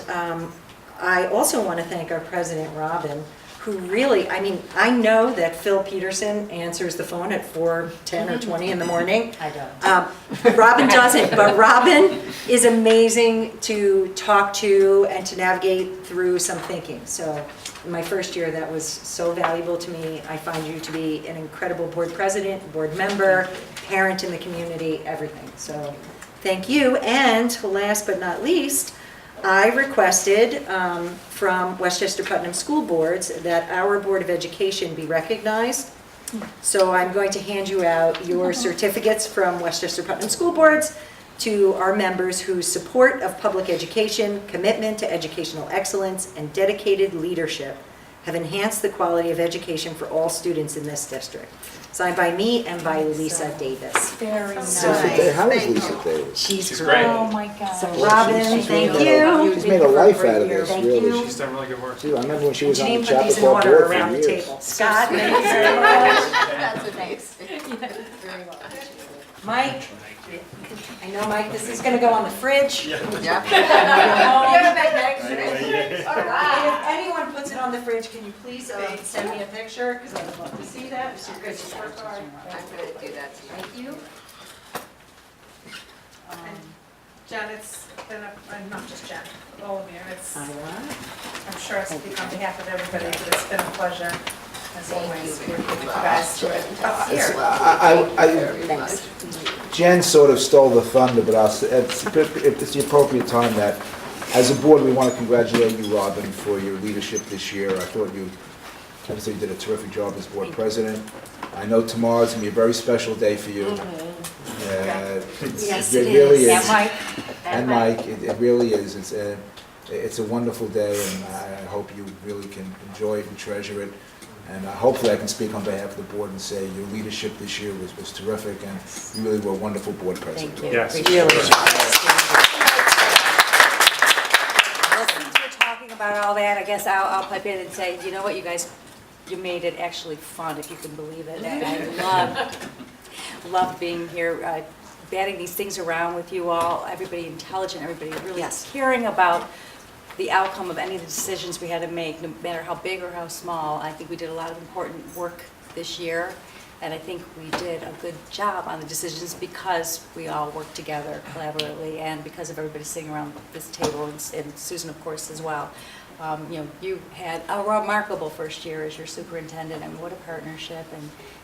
I also want to thank our president, Robin, who really, I mean, I know that Phil Peterson answers the phone at 4:10 or 20 in the morning.
I don't.
Robin doesn't, but Robin is amazing to talk to and to navigate through some thinking. So in my first year, that was so valuable to me. I find you to be an incredible board president, board member, parent in the community, everything. So thank you. And last but not least, I requested from Westchester Putnam School Boards that our Board of Education be recognized. So I'm going to hand you out your certificates from Westchester Putnam School Boards to our members whose support of public education, commitment to educational excellence, and dedicated leadership have enhanced the quality of education for all students in this district. Signed by me and by Lisa Davis.
Very nice.
How is Lisa Davis?
She's
great.
Oh, my God.
So Robin, thank you.
She's made a life out of this,
Thank
really.
you.
She's done really good work.
Gee, I remember when she was on the
Jean put these in
Chappaqua
order
board
around
for
the
years.
table. Scott, thank you very much.
That's a thanks.
Mike, I know, Mike, this is gonna go on the fridge.
Yeah.
If anyone puts it on the fridge, can you please send me a picture? Because I would love to see that. It's your good work hard.
I'm going to do that tonight.
Thank you.
Jen, it's been and not just Jen, all of you, it's,
All right.
I'm sure I speak on behalf of everybody, but it's been a pleasure, as always, working with you guys through a tough year.
Thanks.
Jen sort of stole the thunder, but it's the appropriate time that, as a board, we want to congratulate you, Robin, for your leadership this year. I thought you obviously did a terrific job as board president. I know tomorrow's going to be a very special day for you.
Yes,
It
it
really
is.
is.
And Mike?
And Mike, it really is. It's a wonderful day, and I hope you really can enjoy it and treasure it. And hopefully I can speak on behalf of the board and say your leadership this year was terrific, and you really were a wonderful board president.
Thank you.
Yes.
Really.
Well, since we're talking about all that, I guess I'll pipe in and say, you know what, you guys, you made it actually fun, if you can believe it. And I loved being here, batting these things around with you all, everybody intelligent, everybody really
Yes.
caring about the outcome of any of the decisions we had to make, no matter how big or how small. I think we did a lot of important work this year, and I think we did a good job on the decisions because we all worked together collaboratively, and because of everybody sitting around this table, and Susan, of course, as well. You know, you had a remarkable first year as your superintendent, and what a partnership,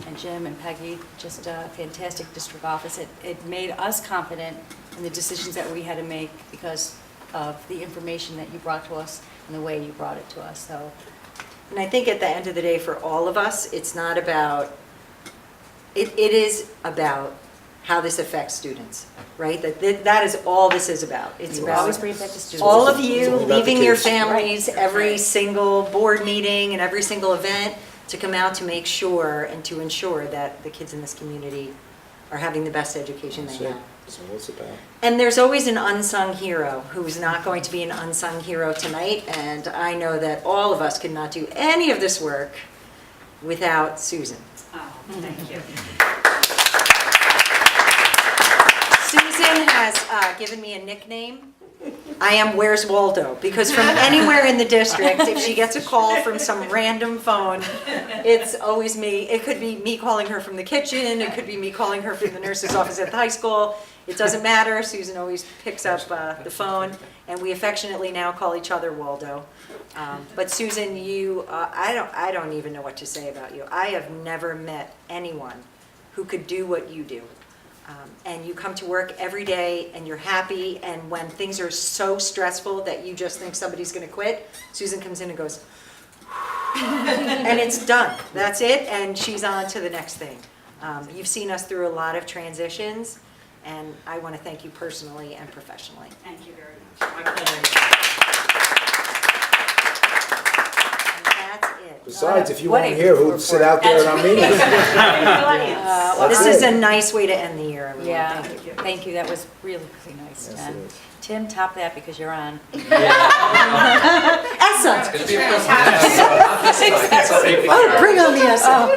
and Jim and Peggy, just a fantastic district office. It made us confident in the decisions that we had to make because of the information that you brought to us and the way you brought it to us. So,
And I think at the end of the day, for all of us, it's not about, it is about how this affects students, right? That is all this is about. It's
you
about
always bring it back to students.
all of
It's
you
all about the
leaving your
kids.
families every single board meeting and every single event to come out to make sure and to ensure that the kids in this community are having the best education they have.
That's what it's about.
And there's always an unsung hero who's not going to be an unsung hero tonight, and I know that all of us could not do any of this work without Susan.
Oh, thank you.
Susan has given me a nickname I am Where's Waldo, because from anywhere in the district, if she gets a call from some random phone, it's always me. It could be me calling her from the kitchen, it could be me calling her from the nurse's office at the high school. It doesn't matter, Susan always picks up the phone, and we affectionately now call each other Waldo. But Susan, I don't even know what to say about you. I have never met anyone who could do what you do. And you come to work every day and you're happy, and when things are so stressful that you just think somebody's gonna quit, Susan comes in and goes, and it's done. That's it, and she's on to the next thing. You've seen us through a lot of transitions, and I want to thank you personally and professionally.
Thank you very much.
My pleasure. And that's it.
Besides, if you weren't here, who'd sit out there in our meetings?
This is a nice way to end the year, everyone.
Yeah,
Thank you.
thank you, that was really, really nice,
Yes,
Jen.
it is.
Tim, top that because you're on.
Essa!
It's gonna be a presentation.
Oh, bring on the Essa.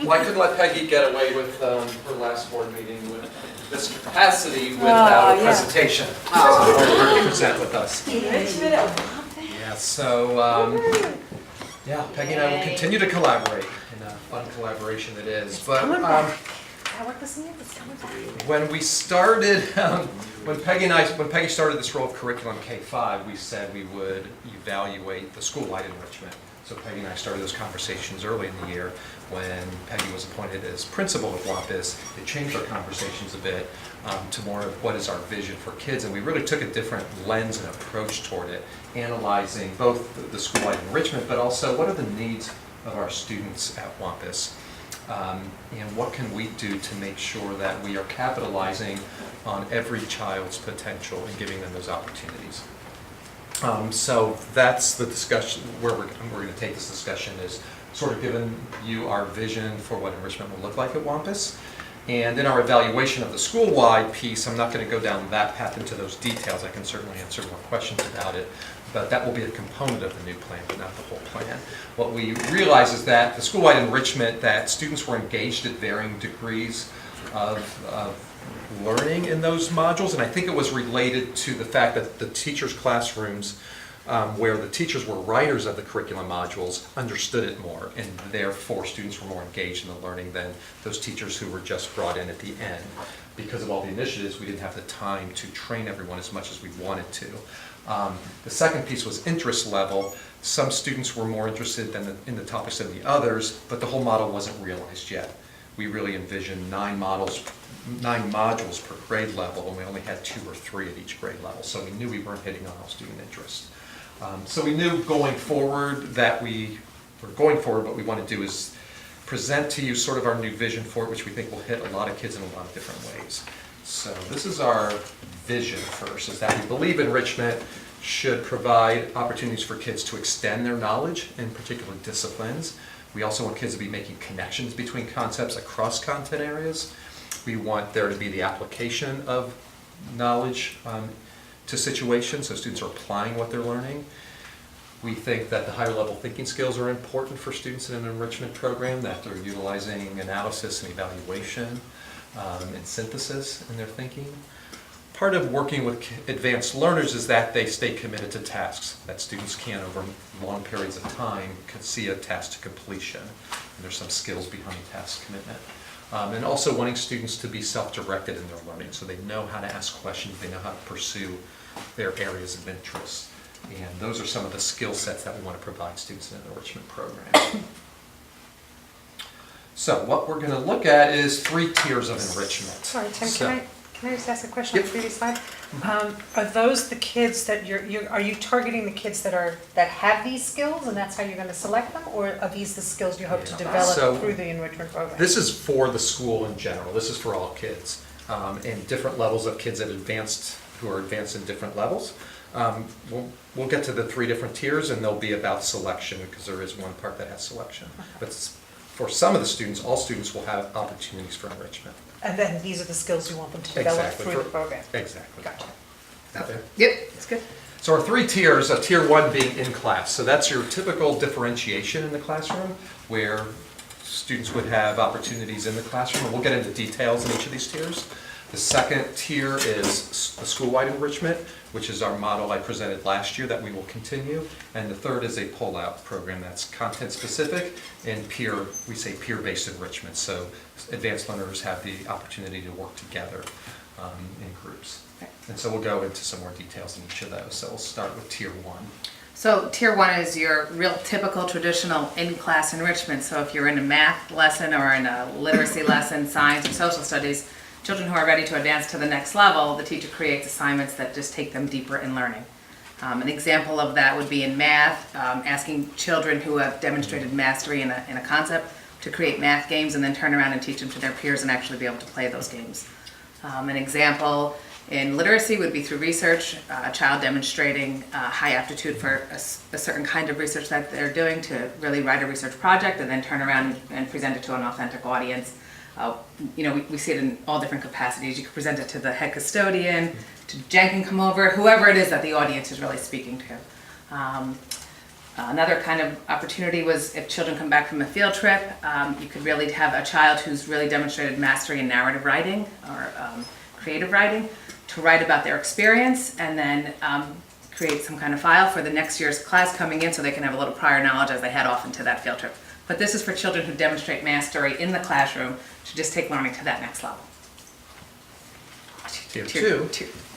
Well, I couldn't let Peggy get away with her last board meeting with this capacity without a
yeah.
presentation. So we're to present with us. Yeah, so, yeah, Peggy and I will continue to collaborate, and a fun collaboration it is. But when we started, when Peggy started this role of curriculum K-5, we said we would evaluate the school-wide enrichment. So Peggy and I started those conversations early in the year. When Peggy was appointed as principal of Wampus, it changed our conversations a bit to more of what is our vision for kids, and we really took a different lens and approach toward it, analyzing both the school-wide enrichment, but also what are the needs of our students at Wampus, and what can we do to make sure that we are capitalizing on every child's potential and giving them those opportunities. So that's the discussion, where we're going to take this discussion, is sort of giving you our vision for what enrichment will look like at Wampus. And in our evaluation of the school-wide piece, I'm not going to go down that path into those details. I can certainly answer more questions about it, but that will be a component of the new plan, but not the whole plan. What we realize is that the school-wide enrichment, that students were engaged at varying degrees of learning in those modules, and I think it was related to the fact that the teachers' classrooms, where the teachers were writers of the curriculum modules, understood it more, and therefore students were more engaged in the learning than those teachers who were just brought in at the end. Because of all the initiatives, we didn't have the time to train everyone as much as we wanted to. The second piece was interest level. Some students were more interested in the topics than the others, but the whole model wasn't realized yet. We really envisioned 9 modules per grade level, and we only had 2 or 3 at each grade level, so we knew we weren't hitting on all student interests. So we knew going forward what we want to do is present to you sort of our new vision for it, which we think will hit a lot of kids in a lot of different ways. So this is our vision first, is that we believe enrichment should provide opportunities for kids to extend their knowledge in particular disciplines. We also want kids to be making connections between concepts across content areas. We want there to be the application of knowledge to situations, so students are applying what they're learning. We think that the higher level thinking skills are important for students in an enrichment program, that they're utilizing analysis and evaluation and synthesis in their thinking. Part of working with advanced learners is that they stay committed to tasks, that students can, over long periods of time, can see a task to completion. And there's some skills behind task commitment. And also wanting students to be self-directed in their learning, so they know how to ask questions, they know how to pursue their areas of interest. And those are some of the skill sets that we want to provide students in an enrichment program. So what we're going to look at is 3 tiers of enrichment.
Sorry, Tim,
So-
can I just ask a question on
Yep.
the previous slide? Are those the kids that are you targeting the kids that have these skills, and that's how you're gonna select them? Or are these the skills you hope to
So-
develop through the enrichment program?
This is for the school in general. This is for all kids, and different levels of kids who are advanced in different levels. We'll get to the 3 different tiers, and they'll be about selection, because there is one part that has selection. But for some of the students, all students will have opportunities for enrichment.
And then these are the skills you want them to develop
Exactly.
through the program?
Exactly.
Gotcha.
Out there?
Yep, it's good.
So our 3 tiers, tier 1 being in class. So that's your typical differentiation in the classroom, where students would have opportunities in the classroom. And we'll get into details in each of these tiers. The second tier is the school-wide enrichment, which is our model I presented last year that we will continue. And the third is a pull-out program that's content-specific and we say peer-based enrichment. So advanced learners have the opportunity to work together in groups. And so we'll go into some more details in each of those. So we'll start with tier 1.
So tier 1 is your real typical traditional in-class enrichment. So if you're in a math lesson or in a literacy lesson, science or social studies, children who are ready to advance to the next level, the teacher creates assignments that just take them deeper in learning. An example of that would be in math, asking children who have demonstrated mastery in a concept to create math games and then turn around and teach them to their peers and actually be able to play those games. An example in literacy would be through research, a child demonstrating high aptitude for a certain kind of research that they're doing to really write a research project and then turn around and present it to an authentic audience. We see it in all different capacities. You could present it to the head custodian, to Jen can come over, whoever it is that the audience is really speaking to. Another kind of opportunity was if children come back from a field trip, you could really have a child who's really demonstrated mastery in narrative writing or creative writing to write about their experience and then create some kind of file for the next year's class coming in so they can have a little prior knowledge as they head off into that field trip. But this is for children who demonstrate mastery in the classroom to just take learning to that next level.
Tier 2.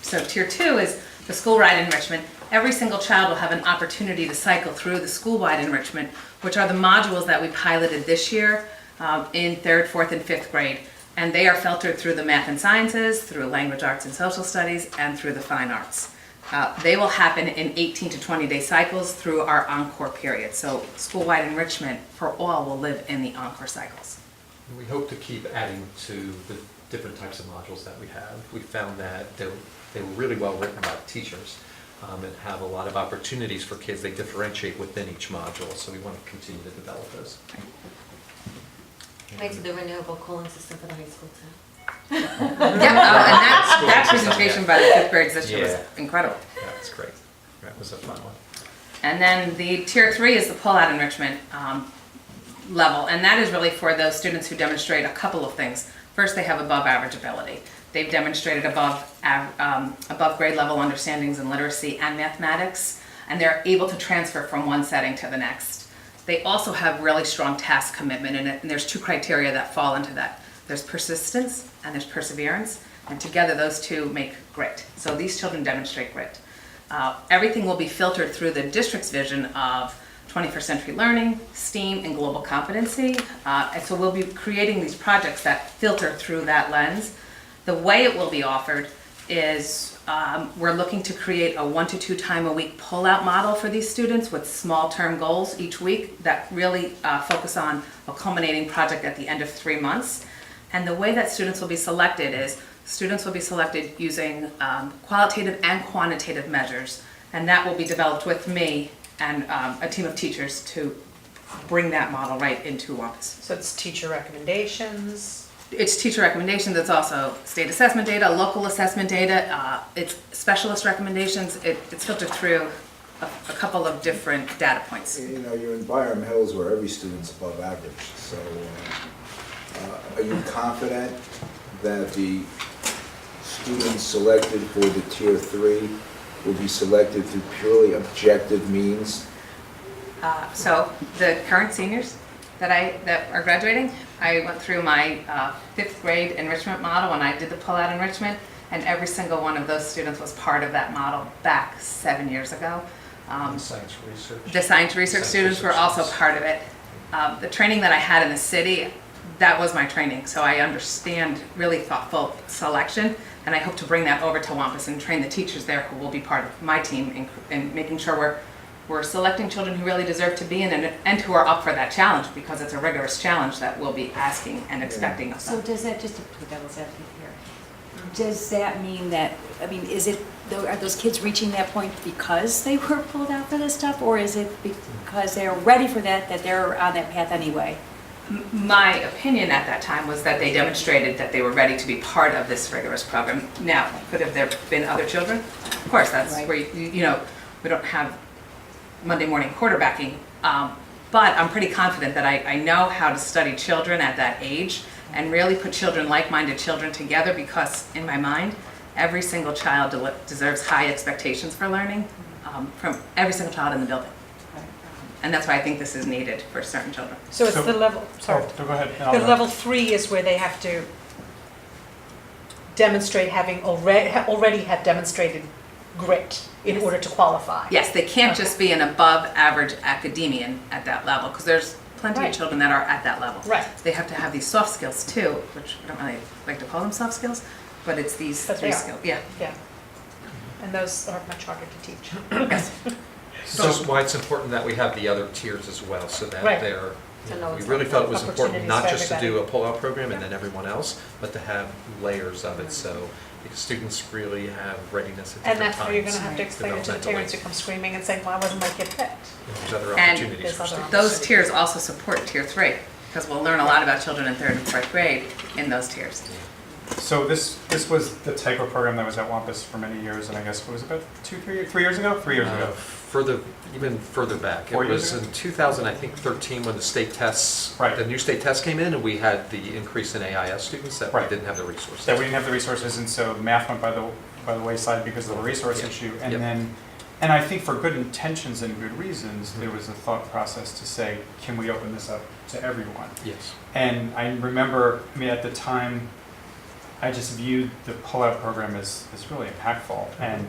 So tier 2 is the school-wide enrichment. Every single child will have an opportunity to cycle through the school-wide enrichment, which are the modules that we piloted this year in 3rd, 4th, and 5th grade. And they are filtered through the math and sciences, through language arts and social studies, and through the fine arts. They will happen in 18 to 20-day cycles through our encore period. So school-wide enrichment for all will live in the encore cycles.
We hope to keep adding to the different types of modules that we have. We found that they were really well written by teachers and have a lot of opportunities for kids. They differentiate within each module, so we want to continue to develop those.
I do the renewable cooling system for the high school too.
And that presentation by the 5th grades this year was incredible.
That's great. That was a fun one.
And then the tier 3 is the pull-out enrichment level, and that is really for those students who demonstrate a couple of things. First, they have above average ability. They've demonstrated above grade level understandings in literacy and mathematics, and they're able to transfer from one setting to the next. They also have really strong task commitment, and there's 2 criteria that fall into that. There's persistence and there's perseverance, and together those 2 make grit. So these children demonstrate grit. Everything will be filtered through the district's vision of 21st century learning, STEAM, and global competency. And so we'll be creating these projects that filter through that lens. The way it will be offered is we're looking to create a 1 to 2 time a week pull-out model for these students with small term goals each week that really focus on a culminating project at the end of 3 months. And the way that students will be selected is students will be selected using qualitative and quantitative measures, and that will be developed with me and a team of teachers to bring that model right into office.
So it's teacher recommendations?
It's teacher recommendations, it's also state assessment data, local assessment data, it's specialist recommendations, it's filtered through a couple of different data points.
You know, you're in Byram Hills where every student's above average, so are you confident that the students selected for the tier 3 will be selected through purely objective means?
So the current seniors that are graduating, I went through my 5th grade enrichment model when I did the pull-out enrichment, and every single one of those students was part of that model back 7 years ago.
Science research.
The science research students were also part of it. The training that I had in the city, that was my training, so I understand really thoughtful selection, and I hope to bring that over to Wampus and train the teachers there who will be part of my team in making sure we're selecting children who really deserve to be in and who are up for that challenge, because it's a rigorous challenge that we'll be asking and expecting of them.
So does that, just to play devil's advocate here, does that mean that, I mean, are those kids reaching that point because they were pulled out for this stuff, or is it because they're ready for that they're on that path anyway?
My opinion at that time was that they demonstrated that they were ready to be part of this rigorous program. Now, could have there been other children? Of course, that's right. Where, we don't have Monday morning quarterbacking, but I'm pretty confident that I know how to study children at that age, and really put children, like-minded children together, because in my mind, every single child deserves high expectations for learning from every single child in the building. And that's why I think this is needed for certain children.
So it's the level, sorry.
Oh, go ahead.
The level 3 is where they have to demonstrate having already have demonstrated grit in order to qualify.
Yes, they can't just be an above-average academician at that level, because there's plenty
Right.
of children that are at that level.
Right.
They have to have these soft skills too, which I don't really like to call them soft skills, but it's these
But they
three
are.
skills. Yeah.
Yeah. And those are much harder to teach.
Yes.
So that's why it's important that we have the other tiers as well, so that
Right.
they're,
To know
we
it's
really felt it was important
opportunities
not
for
just to do a
everybody.
pull-out program and then everyone else, but to have layers of it, so because students really have readiness at
And
different
that's how you're
times.
gonna have to explain it to the parents who come screaming and saying, why wasn't my kid picked?
There's other
And
opportunities for
there's other
students.
Those tiers also support tier 3, because we'll learn a lot about children in 3rd and 4th grade in those tiers.
So this was the type of program that was at Wampus for many years, and I guess, what was it, about 3 years ago? 3 years ago.
Further, even further back.
4
It
years
was
ago?
in 2000, I think 13, when the state tests,
Right.
the new state tests came in, and we had the increase in AIS students that we
Right.
didn't have the resources.
That we didn't have the resources, and so math went by the wayside because of the resource
Yep.
issue. And
Yep.
then, and I think for good intentions and good reasons, there was a thought process to say, can we open this up to everyone?
Yes.
And I remember, I mean, at the time, I just viewed the pull-out program as really impactful and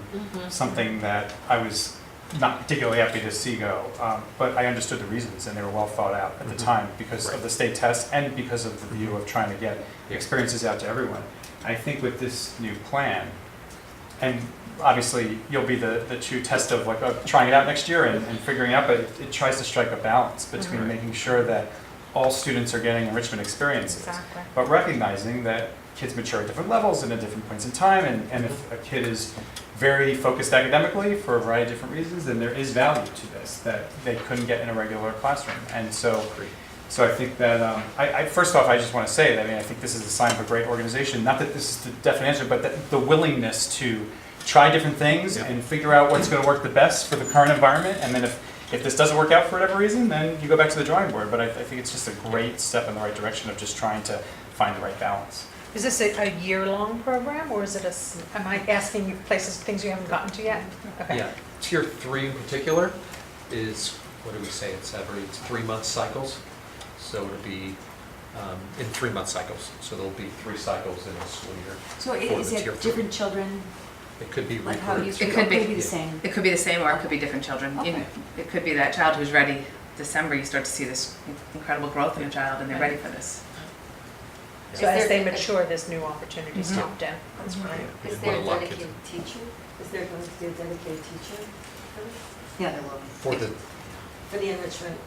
something that I was not particularly happy to see go. But I understood the reasons, and they were well thought out at the time because of the state test and because of the view of trying to get experiences out to everyone. I think with this new plan, and obviously you'll be the true test of like trying it out next year and figuring out, but it tries to strike a balance between making sure that all students are getting enrichment experiences,
Exactly.
but recognizing that kids mature at different levels and at different points in time, and if a kid is very focused academically for a variety of different reasons, then there is value to this that they couldn't get in a regular classroom. And so I think that, first off, I just want to say that, I mean, I think this is a sign of a great organization, not that this is the definite answer, but that the willingness to try different things and figure out what's going to work the best for the current environment, and then if this doesn't work out for whatever reason, then you go back to the drawing board. But I think it's just a great step in the right direction of just trying to find the right balance.
Is this a year-long program, or is it am I asking you things you haven't gotten to yet? Okay.
Yeah, tier 3 in particular is, what do we say, it's 3-month cycles. So it'll be in 3-month cycles. So there'll be 3 cycles in a school year.
So
for
is
the tier
it
3.
different children?
It could be
Like how you
recruits.
It could be.
the same?
It could be the same, or it could be different children. You know, it could be that child who's ready December, you start to see this incredible growth in a child, and they're ready for this.
So as they mature, there's new opportunities
Mhm.
opt in. That's great.
Is
What
there
a
a
lot of kids-
dedicated teacher? Is there going to be a dedicated teacher
Yeah, there will be.
For the,
for the enrichment?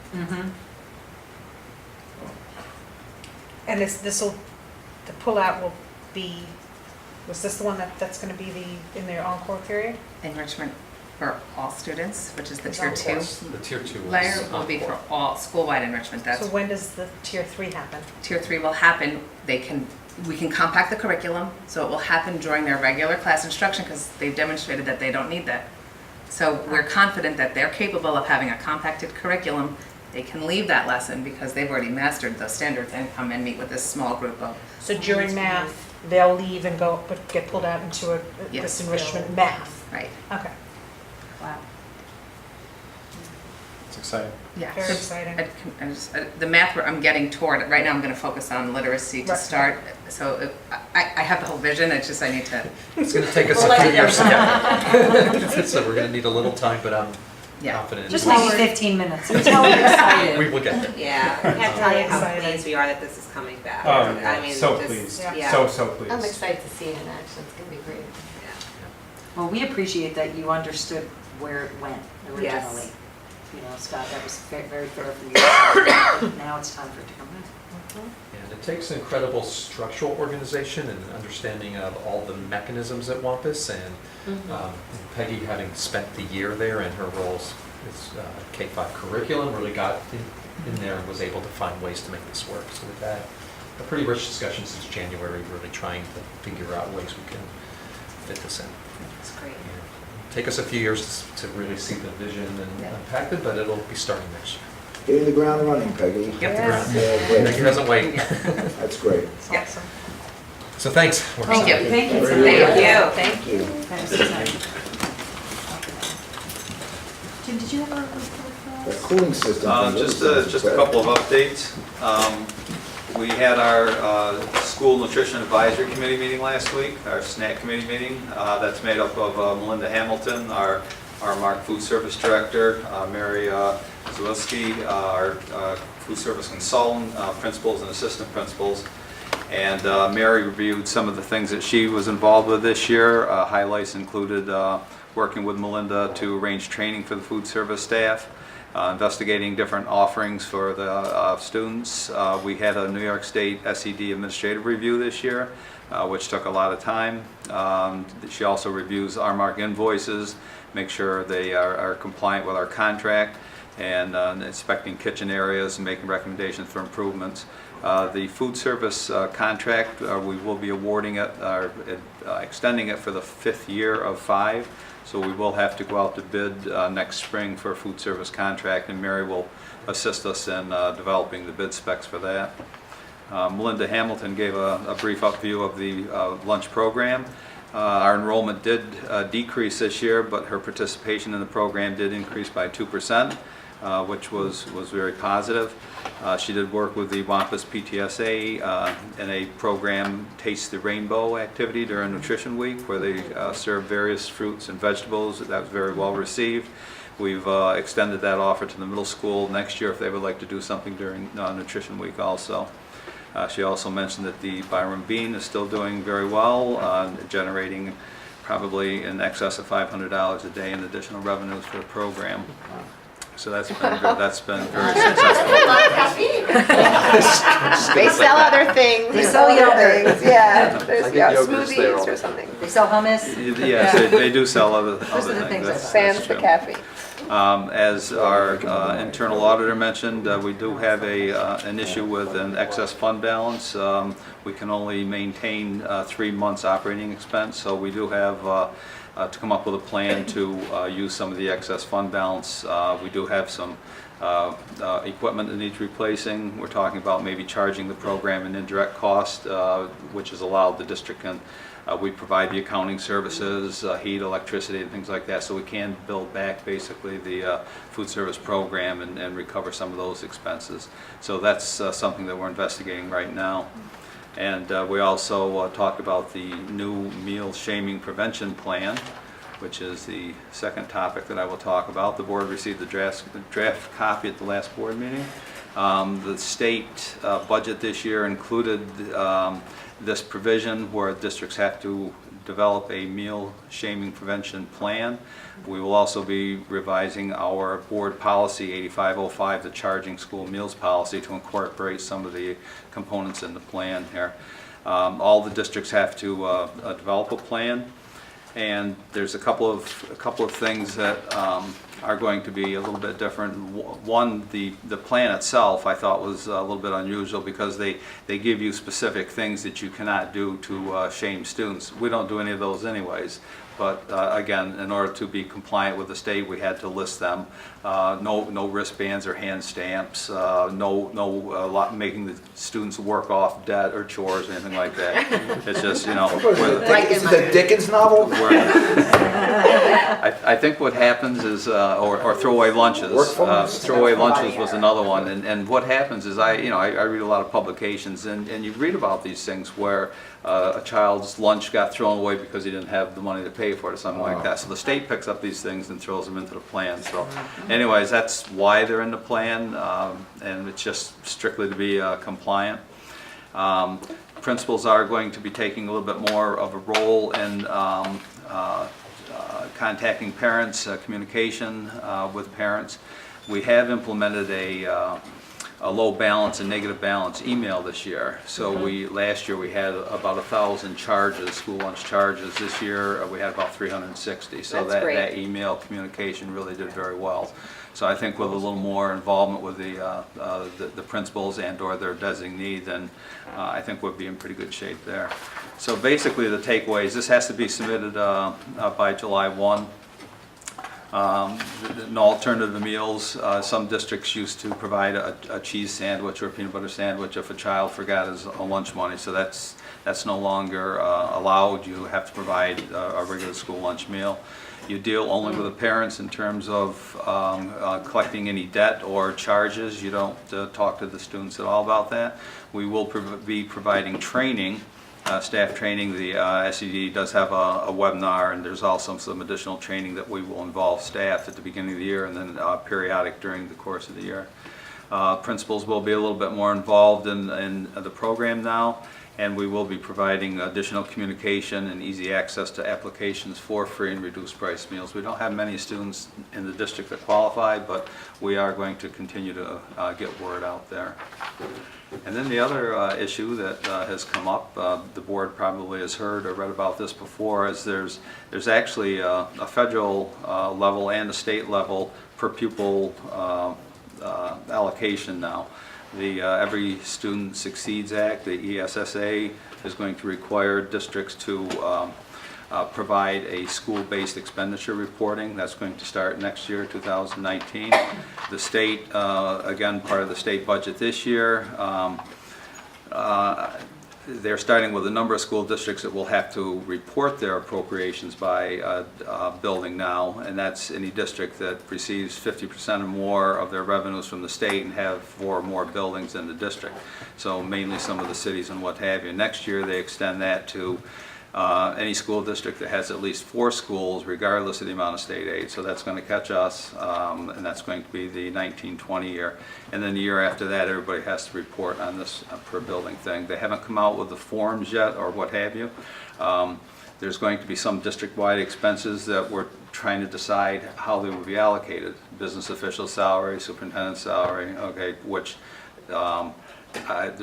And the pull-out will be, was this the one that's going to be in their encore period?
Enrichment for all students, which is the
It's
tier
encore.
2.
the tier 2 is
Layer will be
encore.
for all school-wide enrichment. That's
So when does the tier 3 happen?
tier 3 will happen. We can compact the curriculum, so it will happen during their regular class instruction, because they've demonstrated that they don't need that. So we're confident that they're capable of having a compacted curriculum. They can leave that lesson because they've already mastered the standards and come and meet with this small group of.
So during math, they'll leave and go, but get pulled out into
Yes.
this enrichment math?
Right.
Okay.
Wow.
It's exciting.
Yeah.
Very
so
exciting.
The math I'm getting toward, right now I'm going to focus on literacy to
Right.
start. So I have the whole vision, it's just I need to.
It's going to take us a few years to get there. So we're going to need a little time, but I'm confident.
Just maybe 15 minutes.
Tell them you're excited.
We will get there.
Yeah, I can't tell you how
Excited.
pleased we are that this is coming back.
Oh,
I mean,
so
just-
pleased.
Yeah.
So pleased.
I'm excited to see it in action, it's gonna be great.
Well, we appreciate that you understood where it went originally.
Yes.
You know, Scott, that was very fair for you. Now it's time for it to come in.
And it takes an incredible structural organization and understanding of all the mechanisms at Wampus, and Peggy, having spent the year there and her roles as K-5 curriculum, really got in there and was able to find ways to make this work. So we've had a pretty rich discussion since January, really trying to figure out ways we can fit this in.
That's great.
Take us a few years to really see the vision and unpack it, but it'll be starting next year.
Hitting the ground running, Peggy.
Yep.
Yes.
Yeah, great.
He doesn't wait.
That's great.
Yep. So thanks. We're
Thank you.
excited.
Thank you.
Thank you.
Thank you. Jim, did you have a report for
The
us?
cooling system.
Just a couple of updates. We had our School Nutrition Advisory Committee meeting last week, our snack committee meeting. That's made up of Melinda Hamilton, our Mark Food Service Director, Mary Zawilski, our Food Service Consultant, principals and assistant principals. And Mary reviewed some of the things that she was involved with this year. Highlights included working with Melinda to arrange training for the food service staff, investigating different offerings for the students. We had a New York State SED administrative review this year, which took a lot of time. She also reviews Mark invoices, make sure they are compliant with our contract, and inspecting kitchen areas and making recommendations for improvements. The food service contract, we will be awarding it, extending it for the 5th year of 5. So we will have to go out to bid next spring for a food service contract, and Mary will assist us in developing the bid specs for that. Melinda Hamilton gave a brief upview of the lunch program. Our enrollment did decrease this year, but her participation in the program did increase by 2%, which was very positive. She did work with the Wampus PTSA in a program, Taste the Rainbow activity during Nutrition Week, where they serve various fruits and vegetables. That was very well received. We've extended that offer to the middle school next year if they would like to do something during Nutrition Week also. She also mentioned that the Byron Bean is still doing very well, generating probably in excess of $500 a day in additional revenues for the program. So that's been good. That's been very successful.
They sell other things.
They sell yogurt.
Yeah, there's
I get yogurts there
smoothies
all
or
the
something.
They sell hummus.
Yes, they do sell other
Those are the things I
things.
buy.
Sans the
true.
caffeine.
As our internal auditor mentioned, we do have an issue with an excess fund balance. We can only maintain 3 months operating expense, so we do have to come up with a plan to use some of the excess fund balance. We do have some equipment that needs replacing. We're talking about maybe charging the program an indirect cost, which is allowed. The district can, we provide the accounting services, heat, electricity, and things like that, so we can build back basically the food service program and recover some of those expenses. So that's something that we're investigating right now. And we also talked about the new meal shaming prevention plan, which is the second topic that I will talk about. The board received the draft copy at the last board meeting. The state budget this year included this provision where districts have to develop a meal shaming prevention plan. We will also be revising our board policy 8505, the charging school meals policy, to incorporate some of the components in the plan here. All the districts have to develop a plan, and there's a couple of things that are going to be a little bit different. One, the plan itself I thought was a little bit unusual because they give you specific things that you cannot do to shame students. We don't do any of those anyways. But again, in order to be compliant with the state, we had to list them. No wristbands or hand stamps. Making the students work off debt or chores or anything like that. It's just, you know.
Is it a Dickens novel?
I think what happens is, or throwaway lunches. Throwaway lunches was another one. And what happens is, I read a lot of publications, and you read about these things where a child's lunch got thrown away because he didn't have the money to pay for it or something like that. So the state picks up these things and throws them into the plan. So anyways, that's why they're in the plan, and it's just strictly to be compliant. Principals are going to be taking a little bit more of a role in contacting parents, communication with parents. We have implemented a low balance and negative balance email this year. So last year we had about 1,000 charges, school lunch charges. This year we had about 360. So that email communication really did very well. So I think with a little more involvement with the principals and/or their designee, then I think we'll be in pretty good shape there. So basically the takeaways: this has to be submitted by July 1. No alternative meals. Some districts used to provide a cheese sandwich or a peanut butter sandwich if a child forgot his lunch money, so that's no longer allowed. You have to provide a regular school lunch meal. You deal only with the parents in terms of collecting any debt or charges. You don't talk to the students at all about that. We will be providing training, staff training. The SED does have a webinar, and there's also some additional training that we will involve staff at the beginning of the year and then periodic during the course of the year. Principals will be a little bit more involved in the program now, and we will be providing additional communication and easy access to applications for free and reduced price meals. We don't have many students in the district that qualify, but we are going to continue to get word out there. And then the other issue that has come up, the board probably has heard or read about this before, is there's actually a federal level and a state level per pupil allocation now. The Every Student Succeeds Act, the ESSA, is going to require districts to provide a school-based expenditure reporting. That's going to start next year, 2019. The state, again, part of the state budget this year, they're starting with a number of school districts that will have to report their appropriations by building now, and that's any district that receives 50% or more of their revenues from the state and have 4 or more buildings in the district. So mainly some of the cities and what have you. Next year they extend that to any school district that has at least 4 schools, regardless of the amount of state aid. So that's going to catch us, and that's going to be the 19-20 year. And then the year after that, everybody has to report on this per building thing. They haven't come out with the forms yet or what have you. There's going to be some district-wide expenses that we're trying to decide how they will be allocated. Business official salary, superintendent salary, okay, which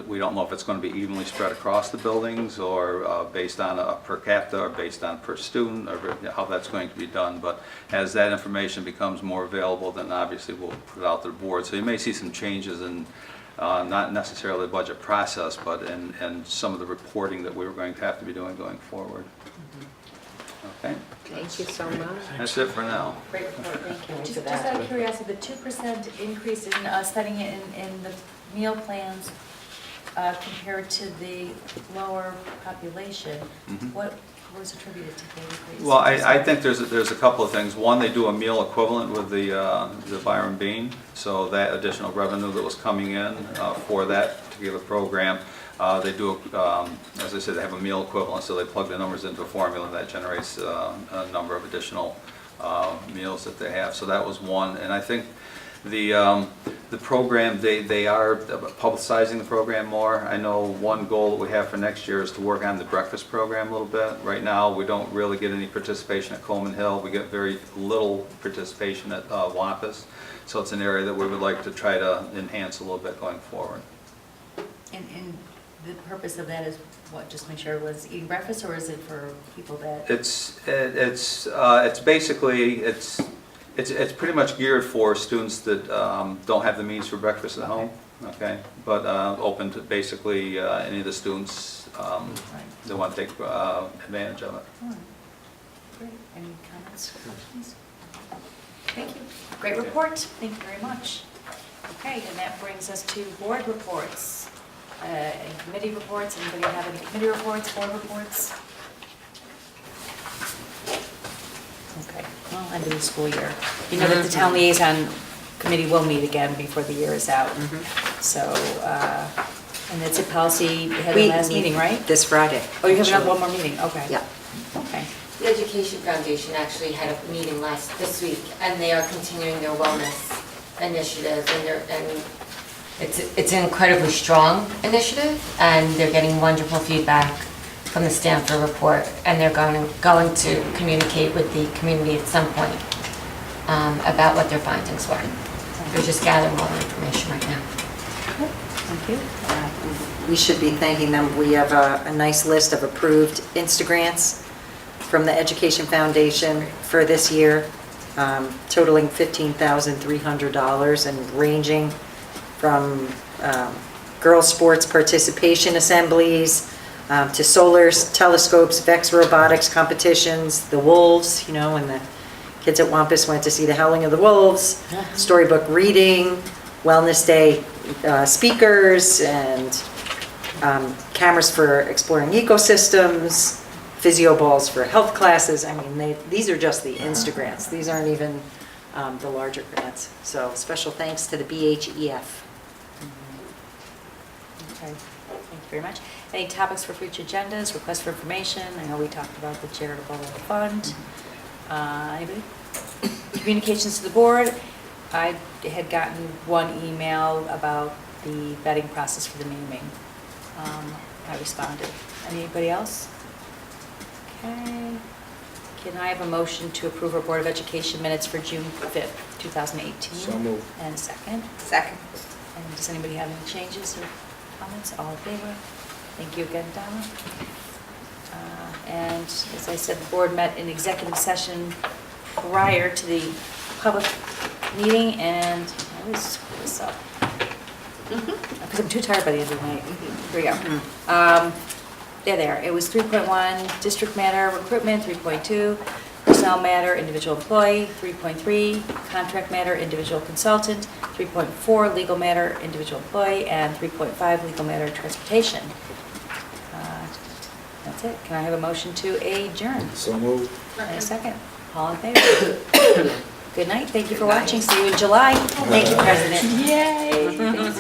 we don't know if it's going to be evenly spread across the buildings or based on a per capita or based on per student, or how that's going to be done. But as that information becomes more available, then obviously we'll put it out to the board. So you may see some changes in not necessarily the budget process, but in some of the reporting that we're going to have to be doing going forward. Okay,
Thank you so much.
that's it for now.
Great report, thank you. Just out of curiosity, the 2% increase in spending it in the meal plans compared to the lower population, what was attributed to the increase?
Well, I think there's a couple of things. One, they do a meal equivalent with the Byron Bean, so that additional revenue that was coming in for that particular program, they do, as I said, they have a meal equivalent, so they plug the numbers into a formula, and that generates a number of additional meals that they have. So that was one, and I think the program, they are publicizing the program more. I know one goal that we have for next year is to work on the breakfast program a little bit. Right now, we don't really get any participation at Coleman Hill. We get very little participation at Wampus. So it's an area that we would like to try to enhance a little bit going forward.
And the purpose of that is what, just make sure everyone's eating breakfast, or is it for people that?
It's basically, it's pretty much geared for students that don't have the means for breakfast at home, okay? But open to basically any of the students that want to take advantage of it.
Great. Any comments or questions? Thank you. Great report. Thank you very much. Okay, and that brings us to board reports. And committee reports. Anybody have any committee reports, board reports? Okay, well, end of the school year. You know that the town liaison committee will meet again before the year is out. So, and it's a policy, you had the last meeting, right?
This Friday.
Oh, you have another one more meeting, okay.
Yeah.
Okay.
The Education Foundation actually had a meeting this week, and they are continuing their wellness initiative, and it's an incredibly strong initiative, and they're getting wonderful feedback from the Stanford report, and they're going to communicate with the community at some point about what their findings were. They're just gathering all the information right now.
Thank you.
We should be thanking them. We have a nice list of approved Instagrants from the Education Foundation for this year, totaling $15,300 and ranging from girls' sports participation assemblies, to solars, telescopes, VEX robotics competitions, the wolves, and the Kids at Wampus went to see The Howling of the Wolves, storybook reading, wellness day speakers, and cameras for exploring ecosystems, physio balls for health classes. I mean, these are just the Instagrants. These aren't even the larger grants. So special thanks to the BHEF.
Okay, thank you very much. Any topics for future agendas, requests for information? I know we talked about the charitable fund. Anybody? Communications to the board. I had gotten one email about the vetting process for the naming. I responded. Anybody else? Okay. Can I have a motion to approve our Board of Education minutes for June 5th, 2018?
So moved.
And a second?
Second.
And does anybody have any changes or comments? All in favor? Thank you again, Donna. And as I said, the board met in executive session prior to the public meeting, and I always screw this up. Because I'm too tired by the end of the night. Here we go. There. It was 3.1, district matter, recruitment, 3.2, personnel matter, individual employee, 3.3, contract matter, individual consultant, 3.4, legal matter, individual employee, and 3.5, legal matter, transportation. That's it. Can I have a motion to adjourn?
So moved.
And a second. All in favor? Good night. Thank you for watching. See you in July. Thank you, President. Yay. Thanks.